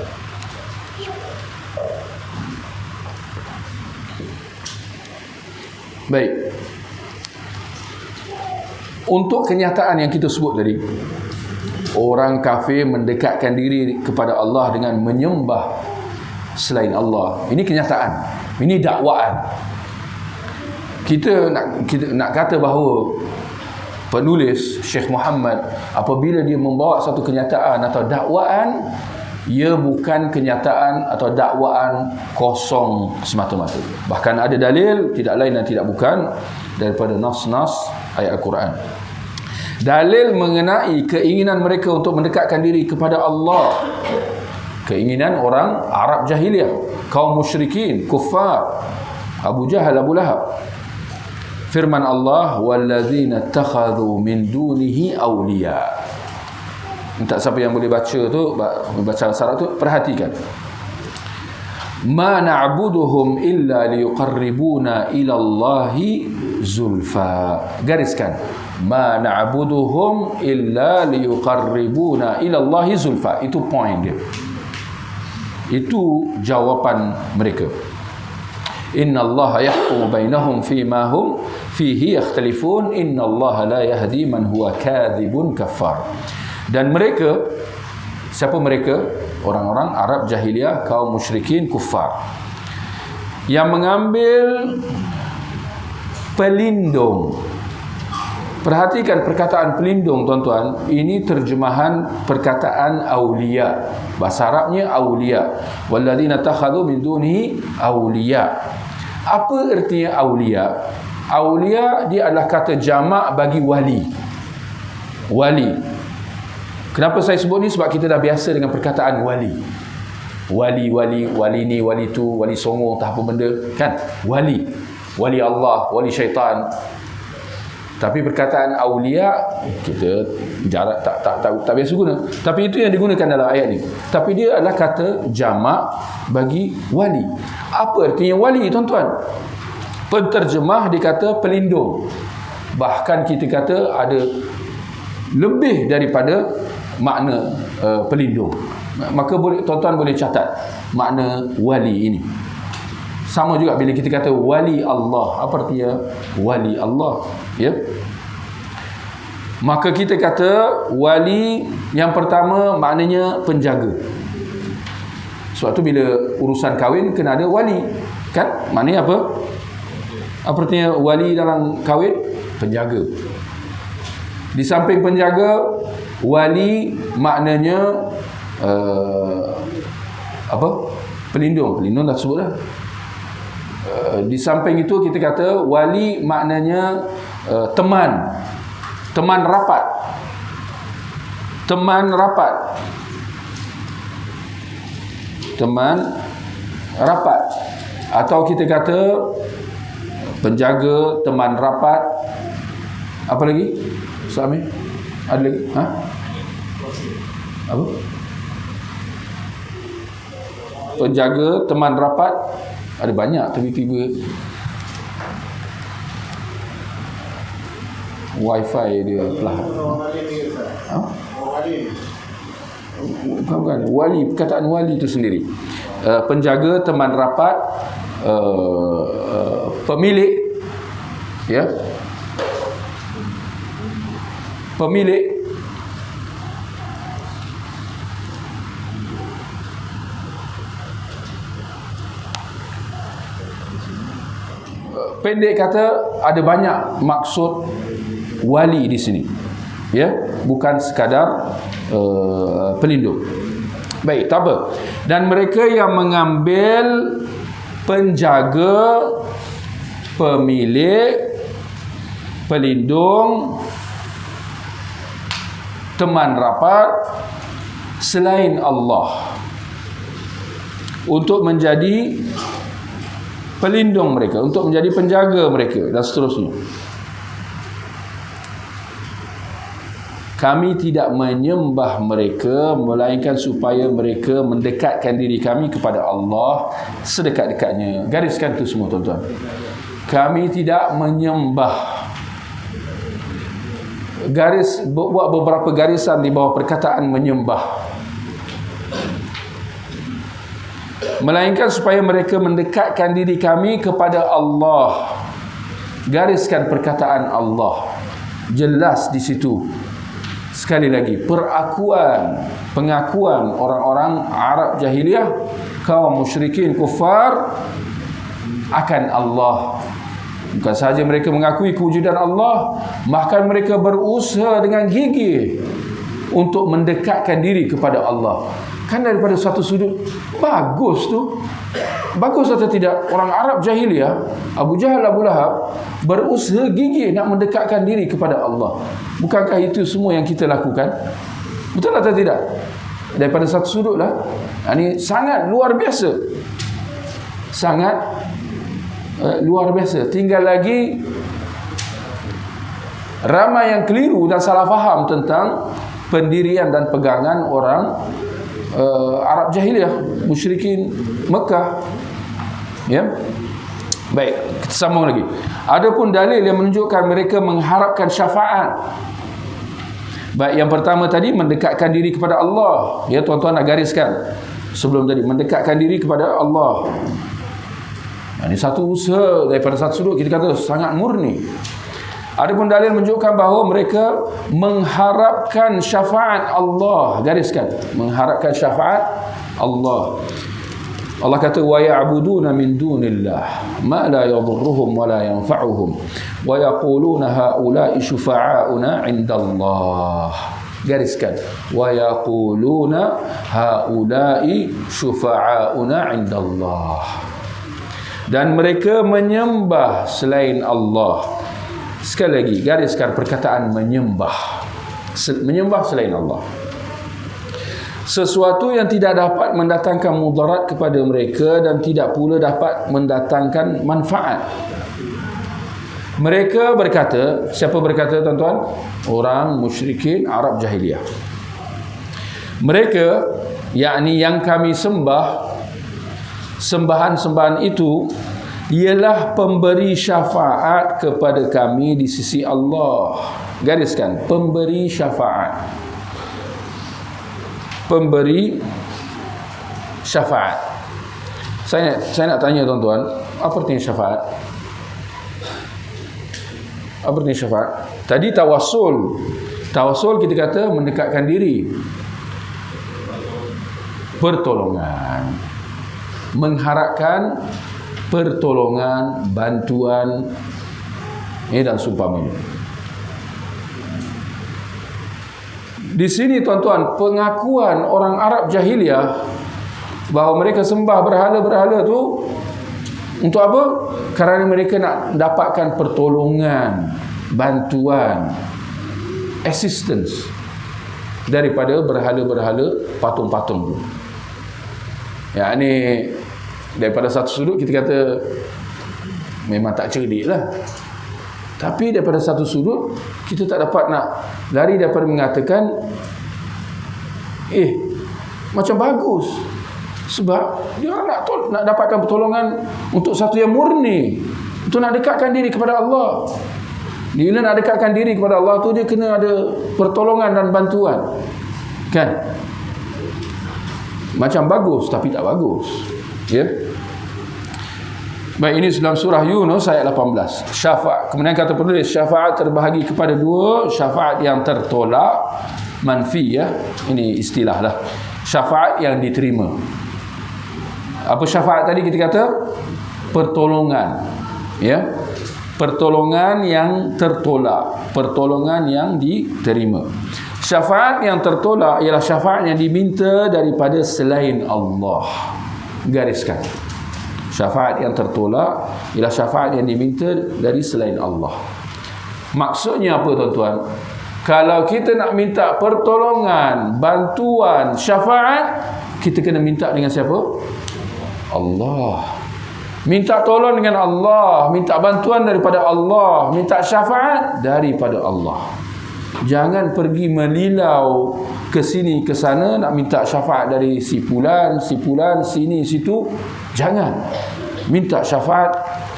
Baik. Untuk kenyataan yang kita sebut tadi, orang kafir mendekatkan diri kepada Allah dengan menyembah selain Allah. Ini kenyataan. Ini dakwaan. Kita nak kata bahawa penulis Syekh Muhammad apabila dia membawa satu kenyataan atau dakwaan, ia bukan kenyataan atau dakwaan kosong semata-mata. Bahkan ada dalil, tidak lain dan tidak bukan daripada nas-nas ayat Al-Quran. Dalil mengenai keinginan mereka untuk mendekatkan diri kepada Allah. Keinginan orang Arab jahiliah, kaum musyrikin, kuffar, Abu Jahal, Abu Lahab. Firman Allah, wallazina takhadhu min dunihi awliya. Entah siapa yang boleh baca tu, baca Arab tu, perhatikan. Ma na'buduhum illa liyuqarribuna ila Allahi zulfa. Gariskan. Ma na'buduhum illa liyuqarribuna ila Allahi zulfa. Itu point dia. Itu jawapan mereka. Inna Allah yahkumu bainahum fima hum fihi yakhtalifun. Inna Allah la yahdi man huwa kadhibun kafar. Dan mereka, siapa mereka? Orang-orang Arab jahiliah, kaum musyrikin, kuffar, yang mengambil pelindung. Perhatikan perkataan pelindung, tuan-tuan. Ini terjemahan perkataan awliya. Bahasa Arabnya awliya. Walladzina takhadhu min dunihi awliya. Apa artinya awliya? Awliya dia adalah kata jamak bagi wali. Wali. Kenapa saya sebut ni? Sebab kita dah biasa dengan perkataan wali. Wali ni, wali tu, wali songo, entah apa benda, kan? Wali. Wali Allah, wali syaitan. Tapi perkataan awliya kita jarak tak biasa guna. Tapi itu yang digunakan dalam ayat ni. Tapi dia adalah kata jamak bagi wali. Apa artinya wali, tuan-tuan? Penterjemah dikata pelindung. Bahkan kita kata ada lebih daripada makna pelindung. Maka tuan-tuan boleh catat makna wali ini. Sama juga bila kita kata wali Allah. Apa artinya wali Allah? Ya. Maka kita kata wali yang pertama maknanya penjaga. Sebab tu bila urusan kahwin kena ada wali, kan? Maknanya apa? Apa artinya wali dalam kahwin? Penjaga. Di samping penjaga, wali maknanya apa? Pelindung. Pelindung dah sebut dah. Di samping itu kita kata wali maknanya teman rapat. Teman rapat, atau kita kata penjaga, teman rapat. Apa lagi? Ustaz Amir? Ada lagi? Apa? Penjaga, teman rapat. Ada banyak tapi 3 wifi dia perlahan. Bukan. Wali, perkataan wali itu sendiri. Penjaga, teman rapat, pemilik, ya. Pemilik. Pendek kata, ada banyak maksud wali di sini, ya, bukan sekadar pelindung. Baik, tak apa. Dan mereka yang mengambil penjaga, pemilik, pelindung, teman rapat selain Allah untuk menjadi pelindung mereka, untuk menjadi penjaga mereka dan seterusnya. Kami tidak menyembah mereka melainkan supaya mereka mendekatkan diri kami kepada Allah sedekat-dekatnya. Gariskan itu semua, tuan-tuan. Kami tidak menyembah. Buat beberapa garisan di bawah perkataan menyembah. Melainkan supaya mereka mendekatkan diri kami kepada Allah. Gariskan perkataan Allah. Jelas di situ. Sekali lagi, pengakuan orang-orang Arab jahiliyah, kaum musyrikin kufar akan Allah. Bukan sahaja mereka mengakui kewujudan Allah, bahkan mereka berusaha dengan gigih untuk mendekatkan diri kepada Allah. Kan daripada satu sudut bagus tu. Bagus atau tidak? Orang Arab jahiliyah, Abu Jahal, Abu Lahab, berusaha gigih nak mendekatkan diri kepada Allah. Bukankah itu semua yang kita lakukan? Betul atau tidak? Daripada satu sudut lah, ini sangat luar biasa. Sangat luar biasa. Tinggal lagi ramai yang keliru dan salah faham tentang pendirian dan pegangan orang Arab jahiliyah, musyrikin Mekah. Ya. Baik, kita sambung lagi. Adapun dalil yang menunjukkan mereka mengharapkan syafaat. Baik, yang pertama tadi mendekatkan diri kepada Allah. Ya, tuan-tuan nak gariskan sebelum tadi, mendekatkan diri kepada Allah. Ini satu usaha daripada satu sudut kita kata sangat murni. Adapun dalil menunjukkan bahawa mereka mengharapkan syafaat Allah. Gariskan, mengharapkan syafaat Allah. Allah kata wa ya'buduna min dunillah ma la yadhurruhum wa la yanfa'uhum wa yaquluna haula'i syufa'auna 'indallah. Gariskan, wa yaquluna haula'i syufa'auna 'indallah. Dan mereka menyembah selain Allah. Sekali lagi, gariskan perkataan menyembah. Menyembah selain Allah. Sesuatu yang tidak dapat mendatangkan mudarat kepada mereka dan tidak pula dapat mendatangkan manfaat. Mereka berkata, siapa berkata tuan-tuan? Orang musyrikin Arab jahiliyah. Mereka, yakni yang kami sembah, sembahan-sembahan itu ialah pemberi syafaat kepada kami di sisi Allah. Gariskan, pemberi syafaat. Pemberi syafaat. Saya nak tanya tuan-tuan, apa artinya syafaat? Apa artinya syafaat? Tadi tawassul. Tawassul kita kata mendekatkan diri. Pertolongan. Mengharapkan pertolongan, bantuan, dan seumpamanya. Di sini tuan-tuan, pengakuan orang Arab jahiliyah bahawa mereka sembah berhala-berhala tu Untuk apa? Kerana mereka nak dapatkan pertolongan, bantuan, assistance daripada berhala-berhala patung-patung tu. Ya, ni daripada satu sudut kita kata memang tak cerdik lah. Tapi daripada satu sudut kita tak dapat nak lari daripada mengatakan macam bagus. Sebab dia nak dapatkan pertolongan untuk satu yang murni, untuk nak dekatkan diri kepada Allah. Bila nak dekatkan diri kepada Allah tu, dia kena ada pertolongan dan bantuan, kan? Macam bagus tapi tak bagus, ya. Baik, ini dalam surah Yunus ayat 18. Syafaat, kemudian kata penulis, syafaat terbahagi kepada dua, syafaat yang tertolak, manfi, ya. Ini istilah lah. Syafaat yang diterima. Apa syafaat tadi kita kata? Pertolongan, ya. Pertolongan yang tertolak, pertolongan yang diterima. Syafaat yang tertolak ialah syafaat yang diminta daripada selain Allah. Gariskan. Syafaat yang tertolak ialah syafaat yang diminta dari selain Allah. Maksudnya apa, tuan-tuan? Kalau kita nak minta pertolongan, bantuan, syafaat, kita kena minta dengan siapa? Allah. Minta tolong dengan Allah, minta bantuan daripada Allah, minta syafaat daripada Allah. Jangan pergi melilau ke sini ke sana nak minta syafaat dari si fulan, sini situ. Jangan. Minta syafaat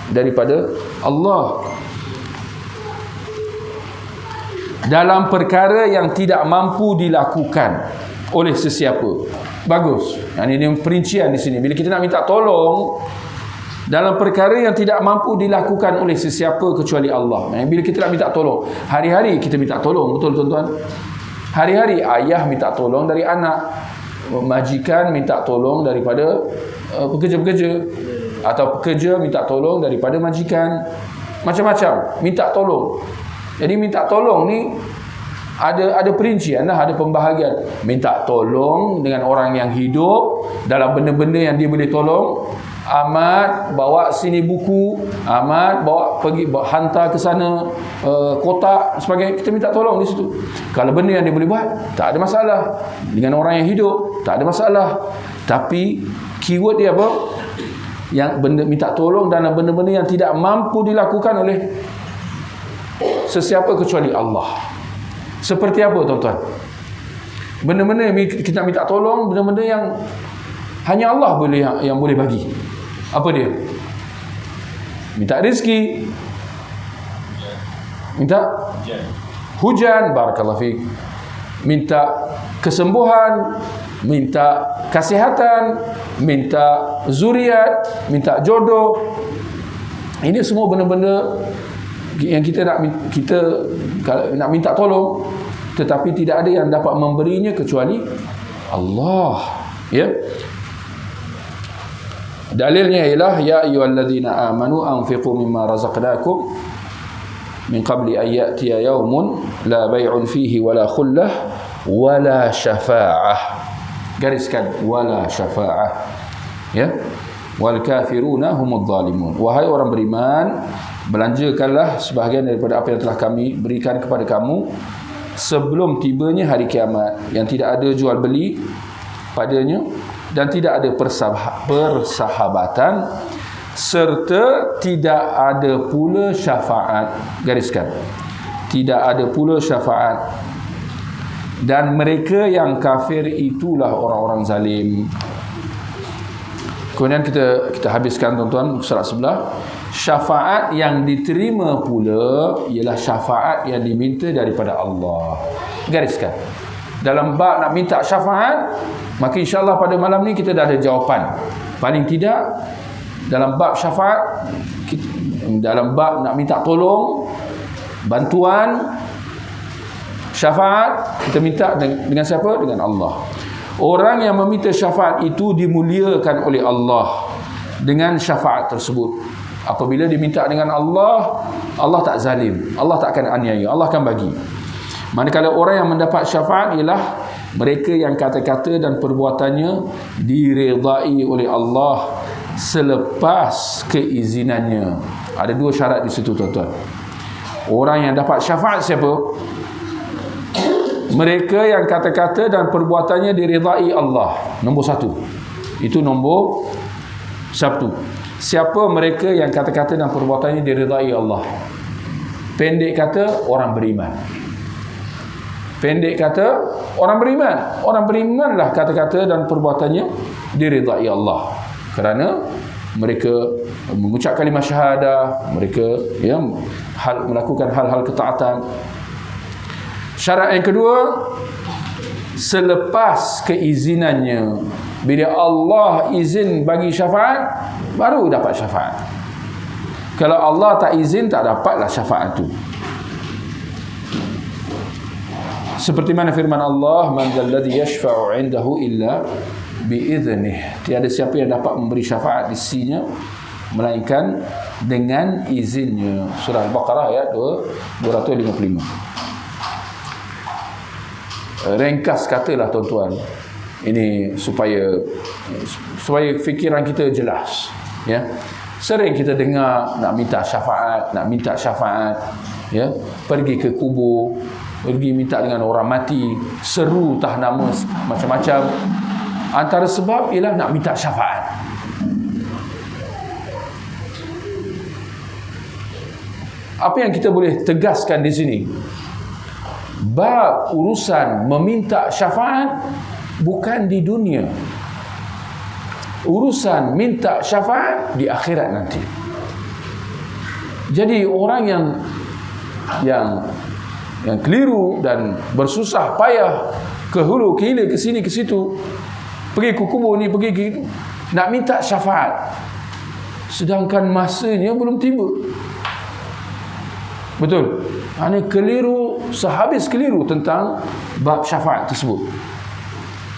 daripada Allah dalam perkara yang tidak mampu dilakukan oleh sesiapa. Bagus. Ini perincian di sini. Bila kita nak minta tolong dalam perkara yang tidak mampu dilakukan oleh sesiapa kecuali Allah. Bila kita nak minta tolong, hari-hari kita minta tolong, betul tuan-tuan? Hari-hari ayah minta tolong dari anak, majikan minta tolong daripada pekerja-pekerja, atau pekerja minta tolong daripada majikan. Macam-macam minta tolong. Jadi minta tolong ni ada perincian lah, ada pembahagian. Minta tolong dengan orang yang hidup dalam benda-benda yang dia boleh tolong. Amat bawa sini buku, amat bawa pergi hantar ke sana kotak sebagainya, kita minta tolong di situ. Kalau benda yang dia boleh buat, tak ada masalah. Dengan orang yang hidup, tak ada masalah. Tapi keyword dia apa? Yang benda minta tolong dalam benda-benda yang tidak mampu dilakukan oleh sesiapa kecuali Allah. Seperti apa, tuan-tuan? Benda-benda kita minta tolong, benda-benda yang hanya Allah boleh yang boleh bagi. Apa dia? Minta rezeki, minta hujan, barakallahu fiik, minta kesembuhan, minta kesihatan, minta zuriat, minta jodoh. Ini semua benda-benda yang kita nak minta tolong, tetapi tidak ada yang dapat memberinya kecuali Allah, ya. Dalilnya ialah ya ayyuhallazina amanu anfiqu mimma razaqnakum min qabli an ya'tiya yaumun la bay'un fihi wala khullah wala syafa'ah. Gariskan wala syafa'ah, ya. Wal kafiruna humudz zalimun. Wahai orang beriman, belanjakanlah sebahagian daripada apa yang telah kami berikan kepada kamu sebelum tibanya hari kiamat, yang tidak ada jual beli padanya dan tidak ada persahabatan serta tidak ada pula syafaat. Gariskan, tidak ada pula syafaat, dan mereka yang kafir itulah orang-orang zalim. Kemudian kita habiskan, tuan-tuan, surat sebelah. Syafaat yang diterima pula ialah syafaat yang diminta daripada Allah. Gariskan, dalam bab nak minta syafaat, maka insyaAllah pada malam ni kita dah ada jawapan. Paling tidak dalam bab syafaat, dalam bab nak minta tolong, bantuan, syafaat, kita minta dengan siapa? Dengan Allah. Orang yang meminta syafaat itu dimuliakan oleh Allah dengan syafaat tersebut. Apabila diminta dengan Allah, Allah tak zalim, Allah tak akan aniaya, Allah akan bagi. Manakala orang yang mendapat syafaat ialah mereka yang kata-kata dan perbuatannya diredai oleh Allah selepas keizinannya. Ada dua syarat di situ, tuan-tuan. Orang yang dapat syafaat siapa? Mereka yang kata-kata dan perbuatannya diridai Allah. Nombor satu. Itu nombor satu. Siapa mereka yang kata-kata dan perbuatannya diridai Allah? Pendek kata, orang beriman. Pendek kata, orang beriman. Orang berimanlah kata-kata dan perbuatannya diridai Allah. Kerana mereka mengucap kalimah syahadah, mereka melakukan hal-hal ketaatan. Syarat yang kedua, selepas keizinannya. Bila Allah izin bagi syafaat, baru dapat syafaat. Kalau Allah tak izin, tak dapatlah syafaat itu. Seperti mana firman Allah, man dzalladzi yashfa'u 'indahu illa biiznih. Tiada siapa yang dapat memberi syafaat di sisinya melainkan dengan izinnya. Surah Al-Baqarah ayat 255. Ringkas katalah, tuan-tuan, ini supaya fikiran kita jelas, ya. Sering kita dengar nak minta syafaat, ya, pergi ke kubur, pergi minta dengan orang mati, seru tah nama macam-macam. Antara sebab ialah nak minta syafaat. Apa yang kita boleh tegaskan di sini? Bab urusan meminta syafaat bukan di dunia. Urusan minta syafaat di akhirat nanti. Jadi orang yang keliru dan bersusah payah ke hulu ke hilir, ke sini ke situ, pergi ke kubur ni, pergi ke, nak minta syafaat, sedangkan masanya belum tiba. Betul? Hanya keliru, sehabis keliru tentang bab syafaat tersebut.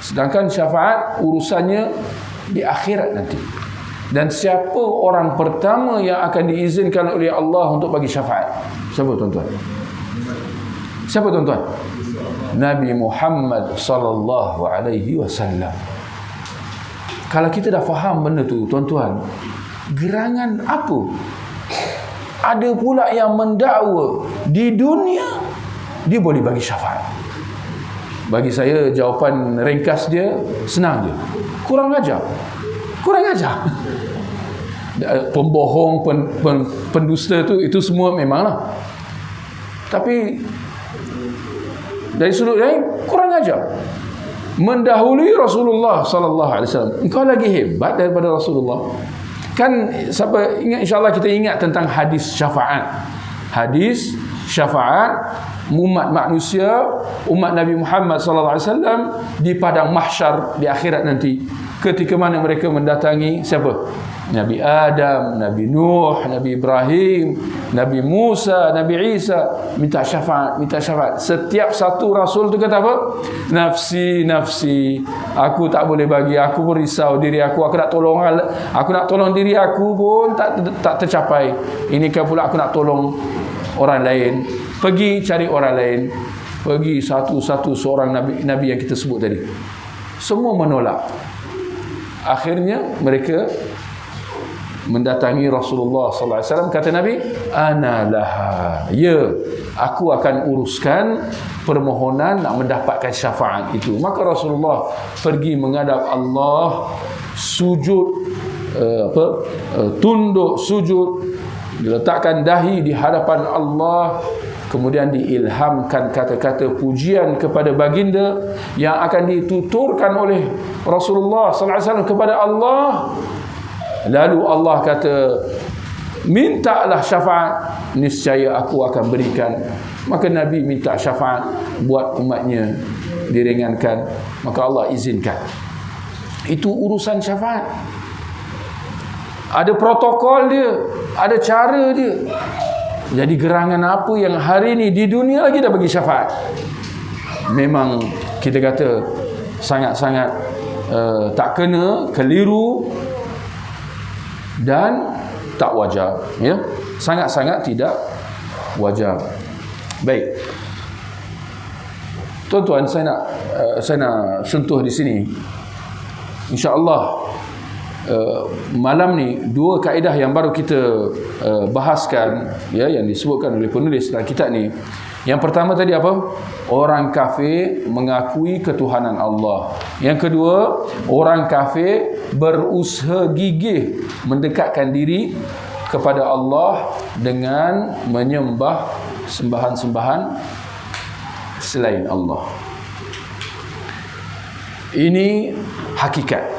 Sedangkan syafaat urusannya di akhirat nanti. Dan siapa orang pertama yang akan diizinkan oleh Allah untuk bagi syafaat? Siapa, tuan-tuan? Siapa, tuan-tuan? Nabi Muhammad sallallahu alaihi wasallam. Kalau kita dah faham benda tu, tuan-tuan, gerangan apa? Ada pula yang mendakwa di dunia dia boleh bagi syafaat. Bagi saya jawapan ringkas dia senang je. Kurang ajar. Pembohong, pendusta itu semua memanglah. Tapi dari sudut lain kurang ajar. Mendahului Rasulullah sallallahu alaihi wasallam. Engkau lagi hebat daripada Rasulullah. Kan siapa ingat, insya-Allah kita ingat tentang hadis syafaat. Hadis syafaat umat manusia, umat Nabi Muhammad sallallahu alaihi wasallam di padang mahsyar di akhirat nanti. Ketika mana mereka mendatangi siapa? Nabi Adam, Nabi Nuh, Nabi Ibrahim, Nabi Musa, Nabi Isa, minta syafaat. Setiap satu rasul tu kata apa? Nafsi, nafsi, aku tak boleh bagi, aku berisau diri aku nak tolong diri aku pun tak tercapai. Ini kan pula aku nak tolong orang lain. Pergi cari orang lain. Pergi satu-satu seorang nabi yang kita sebut tadi. Semua menolak. Akhirnya mereka mendatangi Rasulullah sallallahu alaihi wasallam. Kata Nabi, ana laha, ya, aku akan uruskan permohonan nak mendapatkan syafaat itu. Maka Rasulullah pergi menghadap Allah, sujud, tunduk sujud, diletakkan dahi di hadapan Allah, kemudian diilhamkan kata-kata pujian kepada baginda yang akan dituturkan oleh Rasulullah sallallahu alaihi wasallam kepada Allah. Lalu Allah kata, mintalah syafaat, niscaya aku akan berikan. Maka Nabi minta syafaat buat umatnya diringankan, maka Allah izinkan. Itu urusan syafaat. Ada protokol dia, ada cara dia. Jadi gerangan apa yang hari ini di dunia lagi dah bagi syafaat? Memang kita kata sangat-sangat tak kena, keliru dan tak wajar, ya, sangat-sangat tidak wajar. Baik, tuan-tuan, saya nak sentuh di sini. InsyaAllah malam ni dua kaedah yang baru kita bahaskan, ya, yang disebutkan oleh penulis dalam kitab ni. Yang pertama tadi apa? Orang kafir mengakui ketuhanan Allah. Yang kedua, orang kafir berusaha gigih mendekatkan diri kepada Allah dengan menyembah sembahan-sembahan selain Allah. Ini hakikat.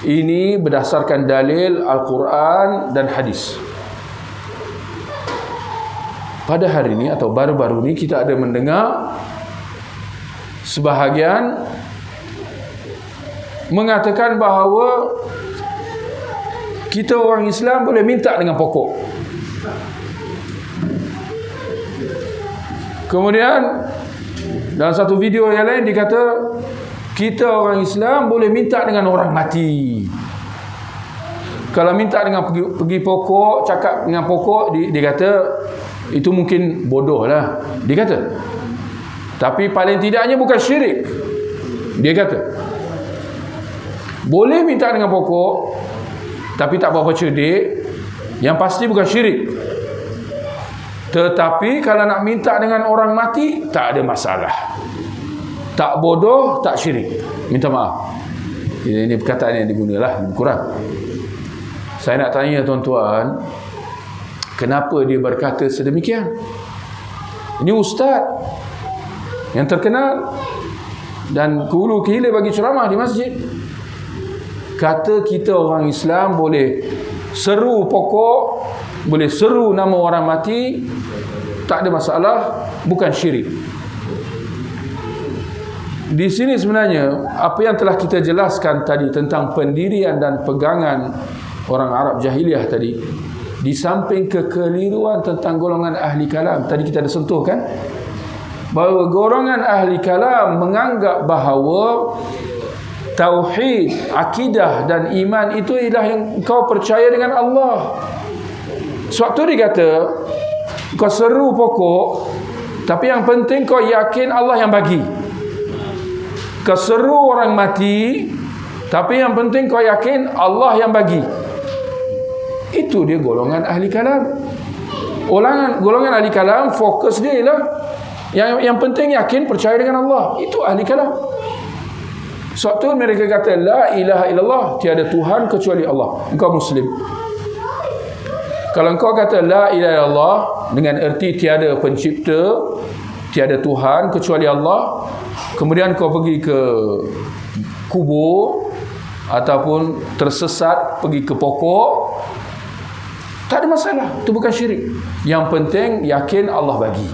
Ini berdasarkan dalil Al-Quran dan hadis. Pada hari ini atau baru-baru ini kita ada mendengar sebahagian mengatakan bahawa kita orang Islam boleh minta dengan pokok. Kemudian dalam satu video yang lain dikata kita orang Islam boleh minta dengan orang mati. Kalau minta dengan pergi pokok, cakap dengan pokok, dia kata itu mungkin bodoh lah, dia kata. Tapi paling tidaknya bukan syirik, dia kata. Boleh minta dengan pokok, tapi tak berapa cerdik, yang pasti bukan syirik. Tetapi kalau nak minta dengan orang mati, tak ada masalah. Tak bodoh, tak syirik. Minta maaf. Ini perkataan yang digunalah, lebih kurang. Saya nak tanya tuan-tuan, kenapa dia berkata sedemikian? Ini ustaz yang terkenal dan hulu ke-hilir bagi ceramah di masjid. Kata kita orang Islam boleh seru pokok, boleh seru nama orang mati, tak ada masalah, bukan syirik. Di sini sebenarnya apa yang telah kita jelaskan tadi tentang pendirian dan pegangan orang Arab jahiliah tadi, di samping kekeliruan tentang golongan ahli kalam, tadi kita ada sentuh kan, bahawa golongan ahli kalam menganggap bahawa tauhid, akidah dan iman itu ialah yang kau percaya dengan Allah. Suatu dia kata kau seru pokok, tapi yang penting kau yakin Allah yang bagi. Kau seru orang mati, tapi yang penting kau yakin Allah yang bagi. Itu dia golongan ahli kalam. Golongan ahli kalam fokus dia ialah yang penting yakin percaya dengan Allah. Itu ahli kalam. Suatu mereka kata la ilaha illallah, tiada Tuhan kecuali Allah. Engkau Muslim. Kalau engkau kata la ilaha illallah dengan erti tiada pencipta, tiada Tuhan kecuali Allah, kemudian kau pergi ke kubur ataupun tersesat pergi ke pokok, tak ada masalah. Itu bukan syirik. Yang penting yakin Allah bagi.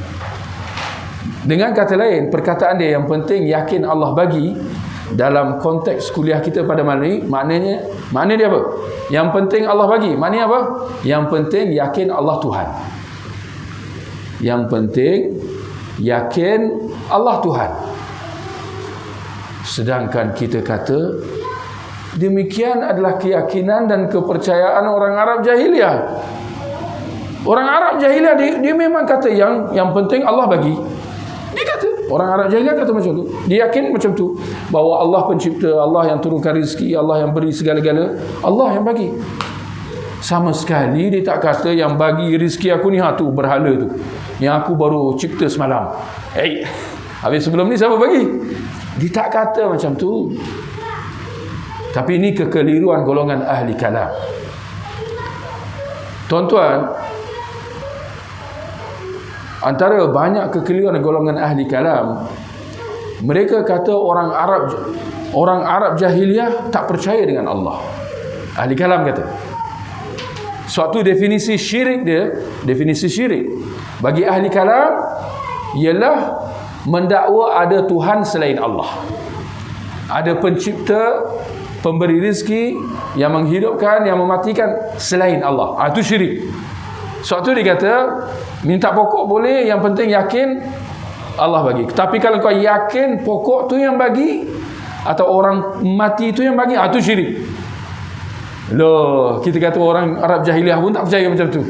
Dengan kata lain, perkataan dia yang penting yakin Allah bagi, dalam konteks kuliah kita pada malam ini, makna dia apa? Yang penting Allah bagi. Maknanya apa? Yang penting yakin Allah Tuhan. Yang penting yakin Allah Tuhan. Sedangkan kita kata demikian adalah keyakinan dan kepercayaan orang Arab jahiliah. Orang Arab jahiliah dia memang kata yang penting Allah bagi. Dia kata, orang Arab jahiliah kata macam tu. Dia yakin macam tu, bahawa Allah pencipta, Allah yang turunkan rezeki, Allah yang beri segala-gala, Allah yang bagi. Sama sekali dia tak kata yang bagi rezeki aku ni tu berhala tu, yang aku baru cipta semalam. Habis sebelum ni siapa bagi? Dia tak kata macam tu. Tapi ini kekeliruan golongan ahli kalam. Tuan-tuan, antara banyak kekeliruan golongan ahli kalam, mereka kata orang Arab jahiliah tak percaya dengan Allah. Ahli kalam kata. Suatu definisi syirik dia, definisi syirik bagi ahli kalam ialah mendakwa ada Tuhan selain Allah. Ada pencipta, pemberi rezeki, yang menghidupkan, yang mematikan selain Allah. Itu syirik. Suatu dia kata minta pokok boleh, yang penting yakin Allah bagi. Tapi kalau kau yakin pokok tu yang bagi atau orang mati tu yang bagi, itu syirik. Loh, kita kata orang Arab jahiliah pun tak percaya macam tu.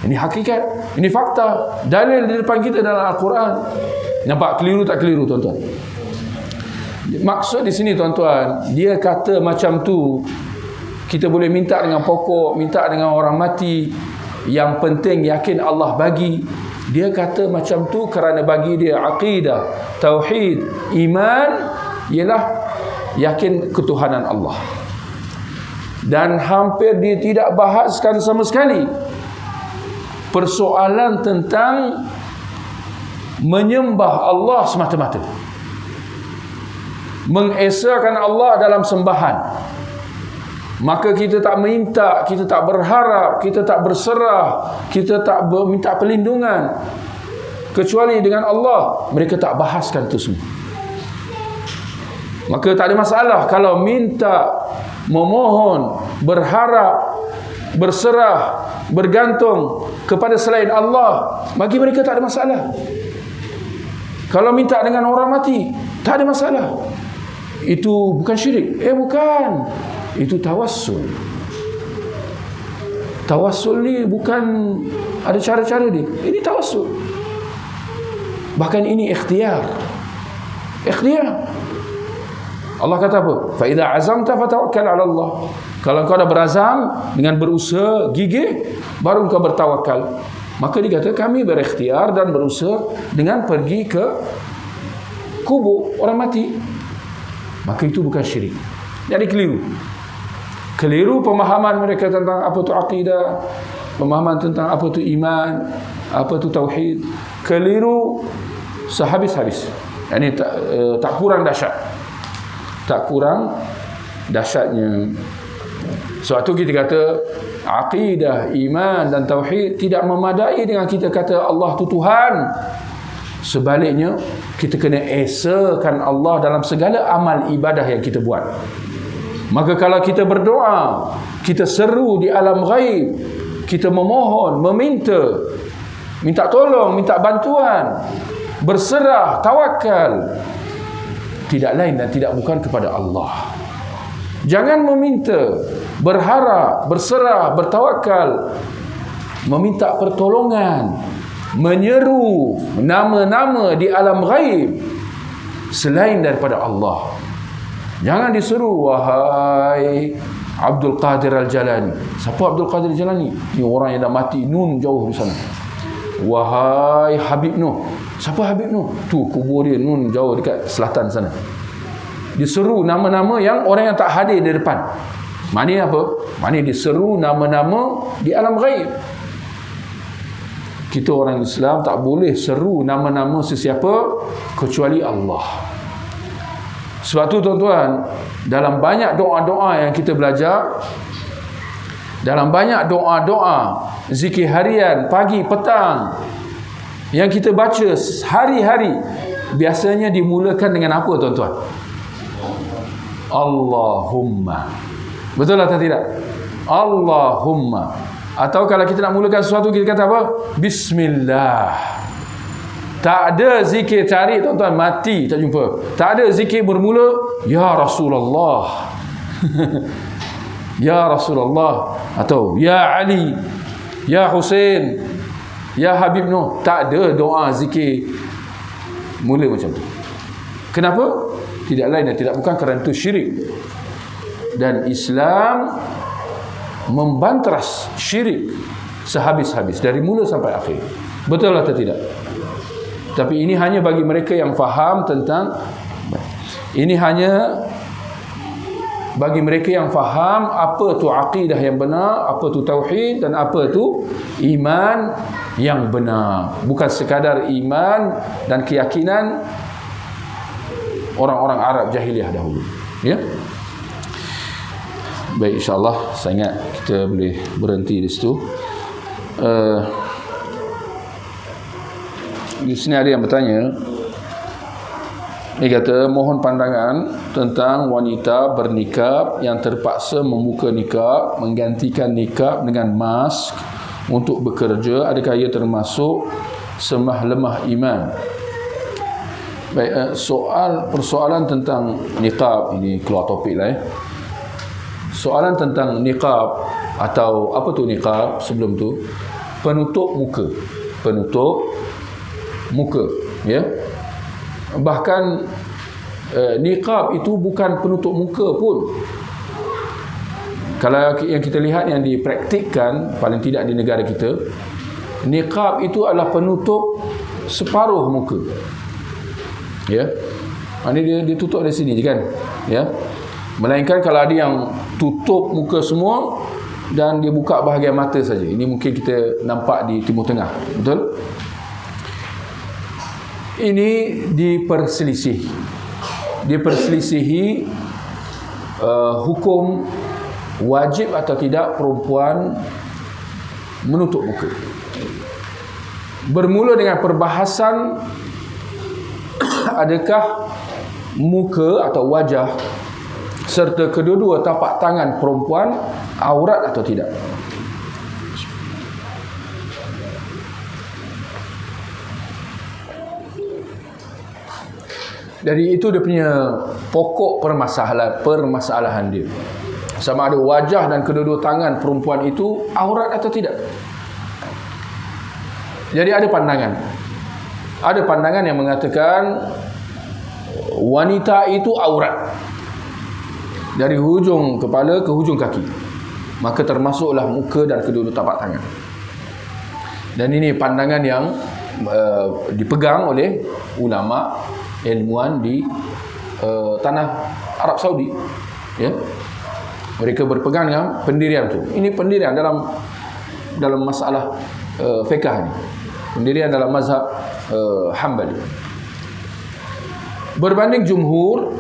Ini hakikat, ini fakta, dalil di depan kita dalam Al-Quran. Nampak keliru tak keliru tuan-tuan? Maksud di sini tuan-tuan, dia kata macam tu Kita boleh minta dengan pokok, minta dengan orang mati. Yang penting yakin Allah bagi. Dia kata macam tu kerana bagi dia akidah, tauhid, iman ialah yakin ketuhanan Allah. Dan hampir dia tidak bahaskan sama sekali persoalan tentang menyembah Allah semata-mata, mengesakan Allah dalam sembahan. Maka kita tak minta, kita tak berharap, kita tak berserah, kita tak minta perlindungan kecuali dengan Allah. Mereka tak bahaskan itu semua. Maka tak ada masalah kalau minta, memohon, berharap, berserah, bergantung kepada selain Allah. Bagi mereka tak ada masalah. Kalau minta dengan orang mati, tak ada masalah. Itu bukan syirik. Bukan. Itu tawassul. Tawassul ni bukan ada cara-cara dia. Ini tawassul. Bahkan ini ikhtiar. Ikhtiar. Allah kata apa? Fa idza azamta fatawakkal 'ala Allah. Kalau kau dah berazam dengan berusaha gigih, baru kau bertawakal. Maka dia kata kami berikhtiar dan berusaha dengan pergi ke kubur orang mati. Maka itu bukan syirik. Jadi keliru pemahaman mereka tentang apa tu akidah, pemahaman tentang apa tu iman, apa tu tauhid. Keliru sehabis-habis. Ini tak kurang dahsyat. Tak kurang dahsyatnya. Sebab tu kita kata akidah, iman dan tauhid tidak memadai dengan kita kata Allah tu Tuhan. Sebaliknya, kita kena esakan Allah dalam segala amal ibadah yang kita buat. Maka kalau kita berdoa, kita seru di alam ghaib, kita memohon, minta tolong, minta bantuan, berserah, tawakal, tidak lain dan tidak bukan kepada Allah. Jangan meminta, berharap, berserah, bertawakal, meminta pertolongan, menyeru nama-nama di alam ghaib selain daripada Allah. Jangan diseru, wahai Abdul Qadir Al-Jalani. Siapa Abdul Qadir Al-Jalani? Ini orang yang dah mati, Nun jauh di sana. Wahai Habib Noh. Siapa Habib Noh? Tu kubur dia, Nun jauh dekat selatan sana. Diseru nama-nama yang orang yang tak hadir di depan. Maknanya apa? Maknanya diseru nama-nama di alam ghaib. Kita orang Islam tak boleh seru nama-nama sesiapa kecuali Allah. Sebab tu tuan-tuan, dalam banyak doa-doa yang kita belajar, dalam banyak doa-doa zikir harian, pagi, petang yang kita baca hari-hari, biasanya dimulakan dengan apa tuan-tuan? Allahumma. Betul atau tidak? Allahumma. Atau kalau kita nak mulakan sesuatu, kita kata apa? Bismillah. Tak ada zikir cari tuan-tuan, mati tak jumpa. Tak ada zikir bermula ya Rasulullah. Ya Rasulullah, atau ya Ali, ya Husain, ya Habib Noh. Tak ada doa zikir mula macam tu. Kenapa? Tidak lain dan tidak bukan kerana itu syirik. Dan Islam membantras syirik sehabis-habis dari mula sampai akhir. Betul atau tidak? Tapi ini hanya bagi mereka yang faham tentang, ini hanya bagi mereka yang faham apa tu akidah yang benar, apa tu tauhid dan apa tu iman yang benar. Bukan sekadar iman dan keyakinan orang-orang Arab jahiliah dahulu. Ya. Baik, insya-Allah saya ingat kita boleh berhenti di situ. Di sini ada yang bertanya. Dia kata mohon pandangan tentang wanita bernikah yang terpaksa membuka nikah, menggantikan nikah dengan mask untuk bekerja. Adakah ia termasuk semah lemah iman? Baik, persoalan tentang niqab ini keluar topik lah. Soalan tentang niqab atau apa tu niqab sebelum tu, penutup muka. Penutup muka, ya. Bahkan niqab itu bukan penutup muka pun. Kalau yang kita lihat yang dipraktikkan paling tidak di negara kita, niqab itu adalah penutup separuh muka. Ya. Maknanya dia tutup dari sini je kan. Ya. Melainkan kalau ada yang tutup muka semua dan dia buka bahagian mata saja. Ini mungkin kita nampak di Timur Tengah. Betul? Ini diperselisihi hukum wajib atau tidak perempuan menutup muka. Bermula dengan perbahasan adakah muka atau wajah serta kedua-dua tapak tangan perempuan aurat atau tidak. Jadi itu dia punya pokok permasalahan dia. Sama ada wajah dan kedua-dua tangan perempuan itu aurat atau tidak. Jadi ada pandangan. Ada pandangan yang mengatakan wanita itu aurat dari hujung kepala ke hujung kaki. Maka termasuklah muka dan kedua-dua tapak tangan. Dan ini pandangan yang dipegang oleh ulama ilmuwan di tanah Arab Saudi. Ya. Mereka berpegang dengan pendirian itu. Ini pendirian dalam masalah fiqh ni. Pendirian dalam mazhab Hanbali. Berbanding jumhur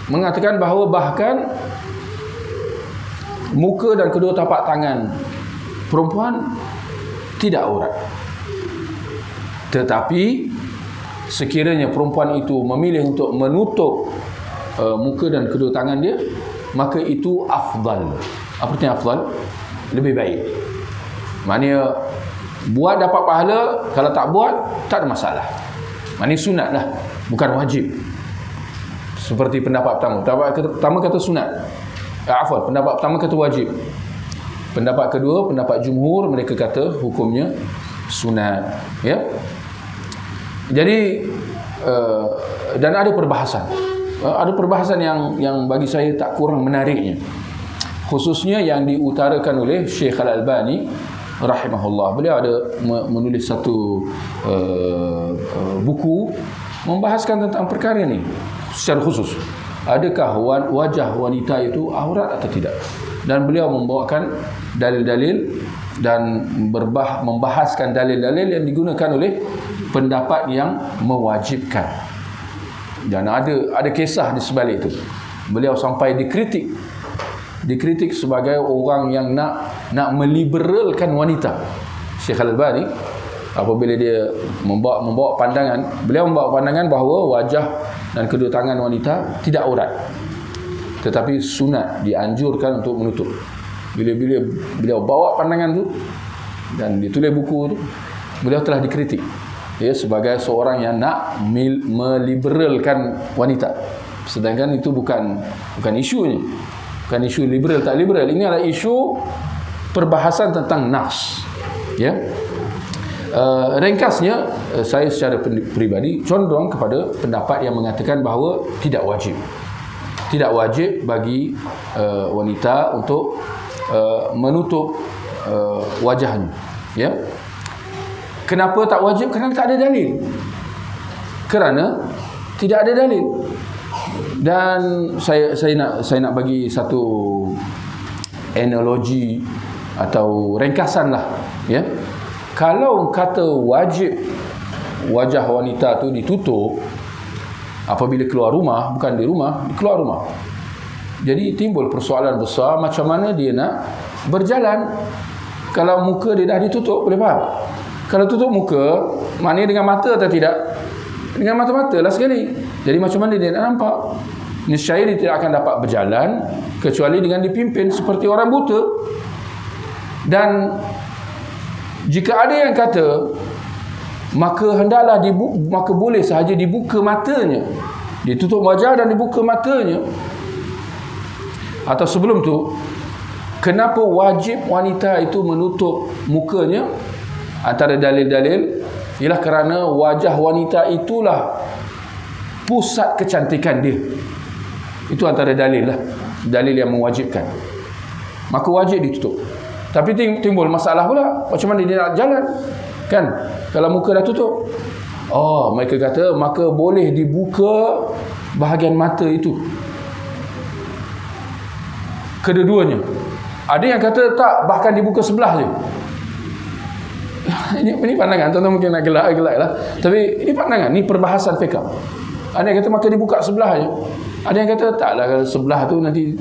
mengatakan bahawa bahkan muka dan kedua tapak tangan perempuan tidak aurat. Tetapi sekiranya perempuan itu memilih untuk menutup muka dan kedua tangan dia, maka itu afdal. Apa artinya afdal? Lebih baik. Maknanya buat dapat pahala, kalau tak buat tak ada masalah. Maknanya sunat lah, bukan wajib. Seperti pendapat pertama. Pendapat pertama kata sunat. Pendapat pertama kata wajib. Pendapat kedua, pendapat jumhur, mereka kata hukumnya sunat. Ya. Jadi dan ada perbahasan. Ada perbahasan yang bagi saya tak kurang menariknya. Khususnya yang diutarakan oleh Syekh Al-Albani rahimahullah. Beliau ada menulis satu buku membahaskan tentang perkara ini secara khusus. Adakah wajah wanita itu aurat atau tidak? Dan beliau membawakan dalil-dalil dan membahaskan dalil-dalil yang digunakan oleh pendapat yang mewajibkan. Dan ada kisah di sebalik itu. Beliau sampai dikritik sebagai orang yang nak meliberalkan wanita. Syekh Al-Albani apabila dia membawa pandangan, beliau membawa pandangan bahawa wajah dan kedua tangan wanita tidak aurat, tetapi sunat, dianjurkan untuk menutup. Bila beliau bawa pandangan tu dan ditulis buku tu, beliau telah dikritik ya sebagai seorang yang nak meliberalkan wanita. Sedangkan itu bukan isunya. Bukan isu liberal tak liberal. Ini adalah isu perbahasan tentang nas. Ya. Ringkasnya saya secara peribadi condong kepada pendapat yang mengatakan bahawa tidak wajib. Tidak wajib bagi wanita untuk menutup wajahnya. Ya. Kenapa tak wajib? Kerana tak ada dalil. Kerana tidak ada dalil. Dan saya nak bagi satu analogi atau ringkasan lah, ya. Kalau kata wajib wajah wanita tu ditutup apabila keluar rumah, bukan di rumah, keluar rumah. Jadi timbul persoalan besar, macam mana dia nak berjalan kalau muka dia dah ditutup, boleh faham? Kalau tutup muka, maknanya dengan mata atau tidak? Dengan mata-mata lah sekali. Jadi macam mana dia nak nampak? Nescaya dia tidak akan dapat berjalan kecuali dengan dipimpin seperti orang buta. Dan jika ada yang kata maka hendaklah maka boleh sahaja dibuka matanya, ditutup wajah dan dibuka matanya. Atau sebelum tu, kenapa wajib wanita itu menutup mukanya? Antara dalil-dalil ialah kerana wajah wanita itulah pusat kecantikan dia. Itu antara dalil lah, dalil yang mewajibkan. maka wajib ditutup. Tapi timbul masalah pula, macam mana dia nak jalan, kan? Kalau muka dah tutup, mereka kata maka boleh dibuka bahagian mata itu, kedua-duanya. Ada yang kata tak, bahkan dibuka sebelah je. Ini pandangan, tuan-tuan mungkin nak gelak lah. Tapi ini pandangan, ni perbahasan fiqh. Ada yang kata maka dibuka sebelah je. Ada yang kata taklah, kalau sebelah tu nanti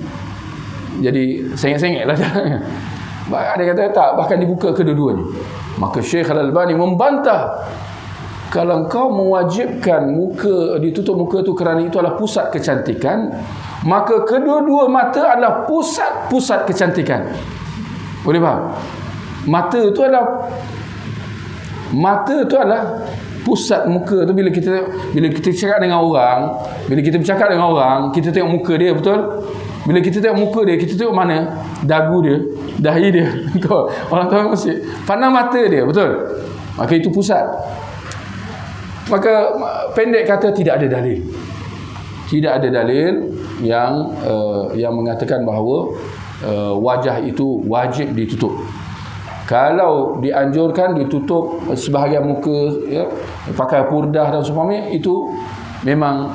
jadi sengit-sengit lah. Ada yang kata tak, bahkan dibuka kedua-duanya. Maka Syekh Al-Albani membantah, kalau kau mewajibkan muka ditutup muka tu kerana itu adalah pusat kecantikan, maka kedua-dua mata adalah pusat kecantikan. Boleh faham? Mata itu adalah pusat muka tu. Bila kita cakap dengan orang, bila kita bercakap dengan orang, kita tengok muka dia, betul? Bila kita tengok muka dia, kita tengok mana? Dagu dia, dahi dia. Orang tahu mesti pandang mata dia, betul? Maka itu pusat. Maka pendek kata tidak ada dalil. Tidak ada dalil yang mengatakan bahawa wajah itu wajib ditutup. Kalau dianjurkan ditutup sebahagian muka, ya, pakai purdah dan seumpamanya, itu memang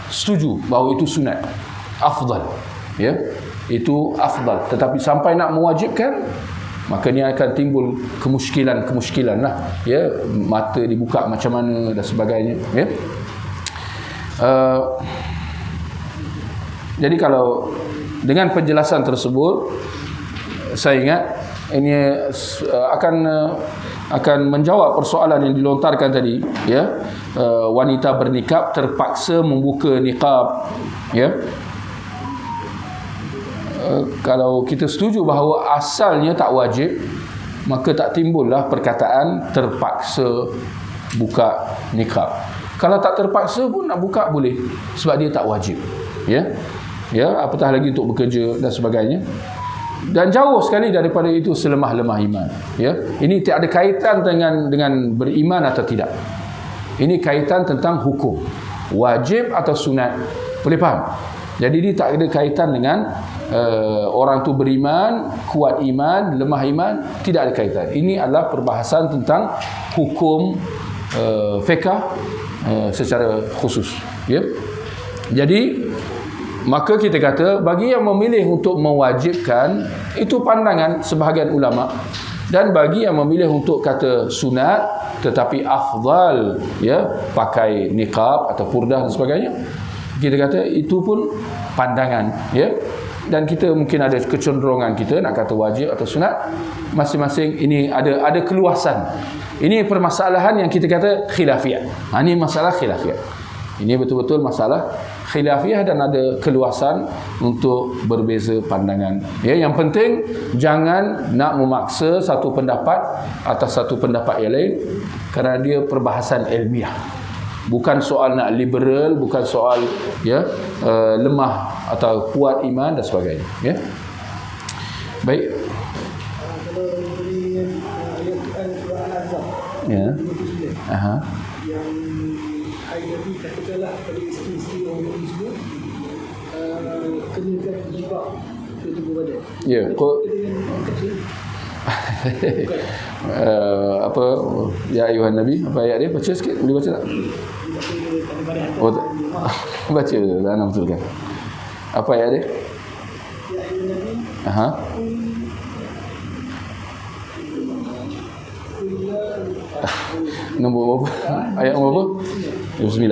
setuju bahawa itu sunat, afdal, ya, itu afdal. Tetapi sampai nak mewajibkan, maka ni akan timbul kemuskilan lah, ya, mata dibuka macam mana dan sebagainya, ya. Jadi kalau dengan penjelasan tersebut, saya ingat ini akan menjawab persoalan yang dilontarkan tadi, ya. Wanita bernikab terpaksa membuka niqab, ya. Kalau kita setuju bahawa asalnya tak wajib, maka tak timbullah perkataan terpaksa buka niqab. Kalau tak terpaksa pun nak buka boleh, sebab dia tak wajib, ya. Ya, apatah lagi untuk bekerja dan sebagainya. Dan jauh sekali daripada itu selemah-lemah iman, ya. Ini tak ada kaitan dengan beriman atau tidak. Ini kaitan tentang hukum, wajib atau sunat. Boleh faham? Jadi dia tak ada kaitan dengan orang tu beriman, kuat iman, lemah iman. Tidak ada kaitan. Ini adalah perbahasan tentang hukum fiqh secara khusus, ya. Jadi maka kita kata bagi yang memilih untuk mewajibkan, itu pandangan sebahagian ulama, dan bagi yang memilih untuk kata sunat tetapi afdal, ya, pakai niqab atau purdah dan sebagainya, kita kata itu pun pandangan, ya. Dan kita mungkin ada kecenderungan kita nak kata wajib atau sunat, masing-masing ini ada keluasan. Ini permasalahan yang kita kata khilafiyah. Ini masalah khilafiyah. Ini betul-betul masalah khilafiyah dan ada keluasan untuk berbeza pandangan. Ya, yang penting jangan nak memaksa satu pendapat atas satu pendapat yang lain, kerana dia perbahasan ilmiah. Bukan soal nak liberal, bukan soal, ya, lemah atau kuat iman dan sebagainya, ya. Baik. Ya. Aha. Nabi katakanlah pada isteri-isteri orang tersebut kenakan jilbab ke tubuh badan. Ya, apa ya ayuhan Nabi, apa ayat dia? Baca sikit, boleh baca tak? Baca dah, nak betulkan. Apa ayat dia? Ya ayuhan Nabi. Aha. Nombor berapa? Ayat nombor berapa? 29.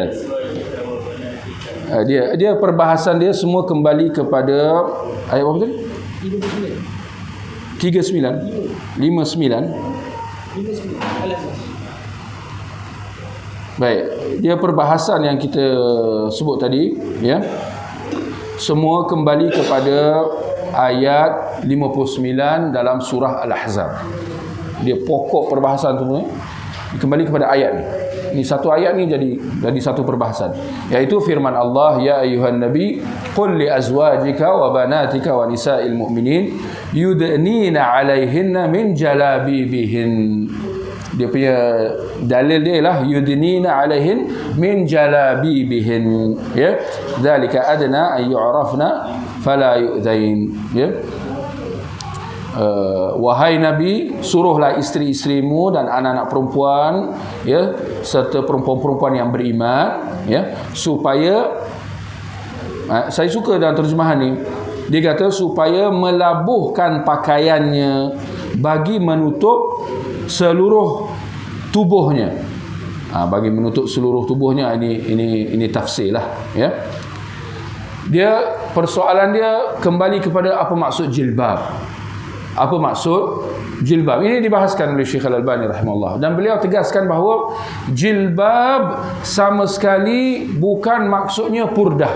Dia perbahasan dia semua kembali kepada ayat berapa tadi? 39. 59. Baik, dia perbahasan yang kita sebut tadi, ya. Semua kembali kepada ayat 59 dalam surah Al-Ahzab. Dia pokok perbahasan tu, kembali kepada ayat ni. Ini satu ayat ni jadi satu perbahasan, iaitu firman Allah, ya ayuhan nabi qul li azwajika wa banatika wa nisa'il mu'minin yudnina 'alaihinna min jalabibihin. Dia punya dalil dia lah yudnina 'alaihin min jalabibihin, ya. Dzalika adna ay yu'rafna fala yu'zain, ya. wahai Nabi, suruhlah isteri-isterimu dan anak-anak perempuan, ya, serta perempuan-perempuan yang beriman, ya, supaya saya suka dalam terjemahan ni, dia kata supaya melabuhkan pakaiannya bagi menutup seluruh tubuhnya. Bagi menutup seluruh tubuhnya, ini tafsir lah, ya. Dia persoalan dia kembali kepada apa maksud jilbab. Apa maksud jilbab? Ini dibahaskan oleh Syekh Al-Albani rahimahullah, dan beliau tegaskan bahawa jilbab sama sekali bukan maksudnya purdah.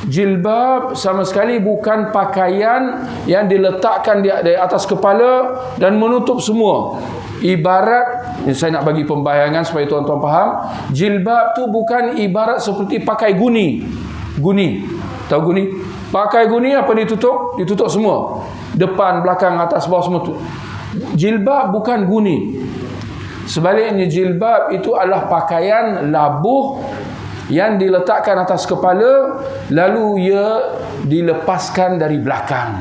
Jilbab sama sekali bukan pakaian yang diletakkan di atas kepala dan menutup semua. Ibarat, saya nak bagi pembayangan supaya tuan-tuan faham, jilbab tu bukan ibarat seperti pakai guni. Guni, tahu guni? Pakai guni apa ditutup? Ditutup semua. Depan, belakang, atas, bawah semua tu. Jilbab bukan guni. Sebaliknya jilbab itu adalah pakaian labuh yang diletakkan atas kepala, lalu ia dilepaskan dari belakang.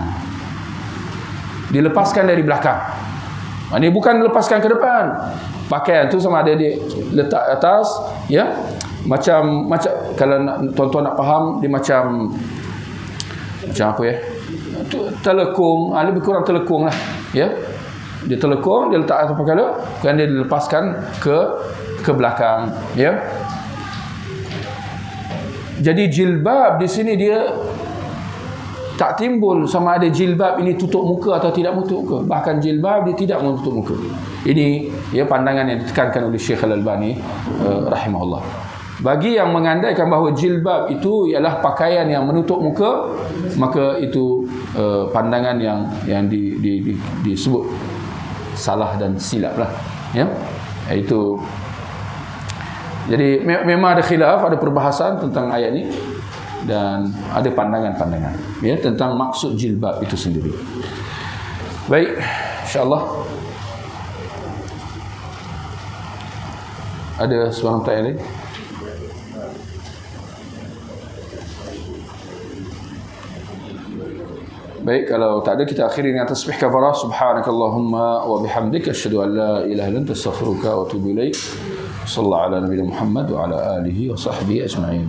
Dilepaskan dari belakang. Ini bukan dilepaskan ke depan. Pakaian tu sama ada dia letak atas, ya. Macam kalau tuan-tuan nak faham, dia macam apa ya? Telekung, lebih kurang telekung lah, ya. Dia telekung, dia letak atas kepala, kemudian dia dilepaskan ke belakang, ya. Jadi jilbab di sini dia tak timbul sama ada jilbab ini tutup muka atau tidak tutup muka. Bahkan jilbab dia tidak menutup muka. Ini ya pandangan yang ditekankan oleh Syekh Al-Albani rahimahullah. Bagi yang mengandaikan bahawa jilbab itu ialah pakaian yang menutup muka, maka itu pandangan yang disebut salah dan silap lah, ya. Itu jadi memang ada khilaf, ada perbahasan tentang ayat ni, dan ada pandangan-pandangan, ya, tentang maksud jilbab itu sendiri. Baik, insya-Allah ada soalan tanya lain? Baik, kalau tak ada kita akhiri dengan tasbih kafarah. Subhanakallahumma wa bihamdika asyhadu an la ilaha illa anta astaghfiruka wa atubu ilaik. Sallallahu ala nabiyina Muhammad wa ala alihi wa sahbihi ajma'in.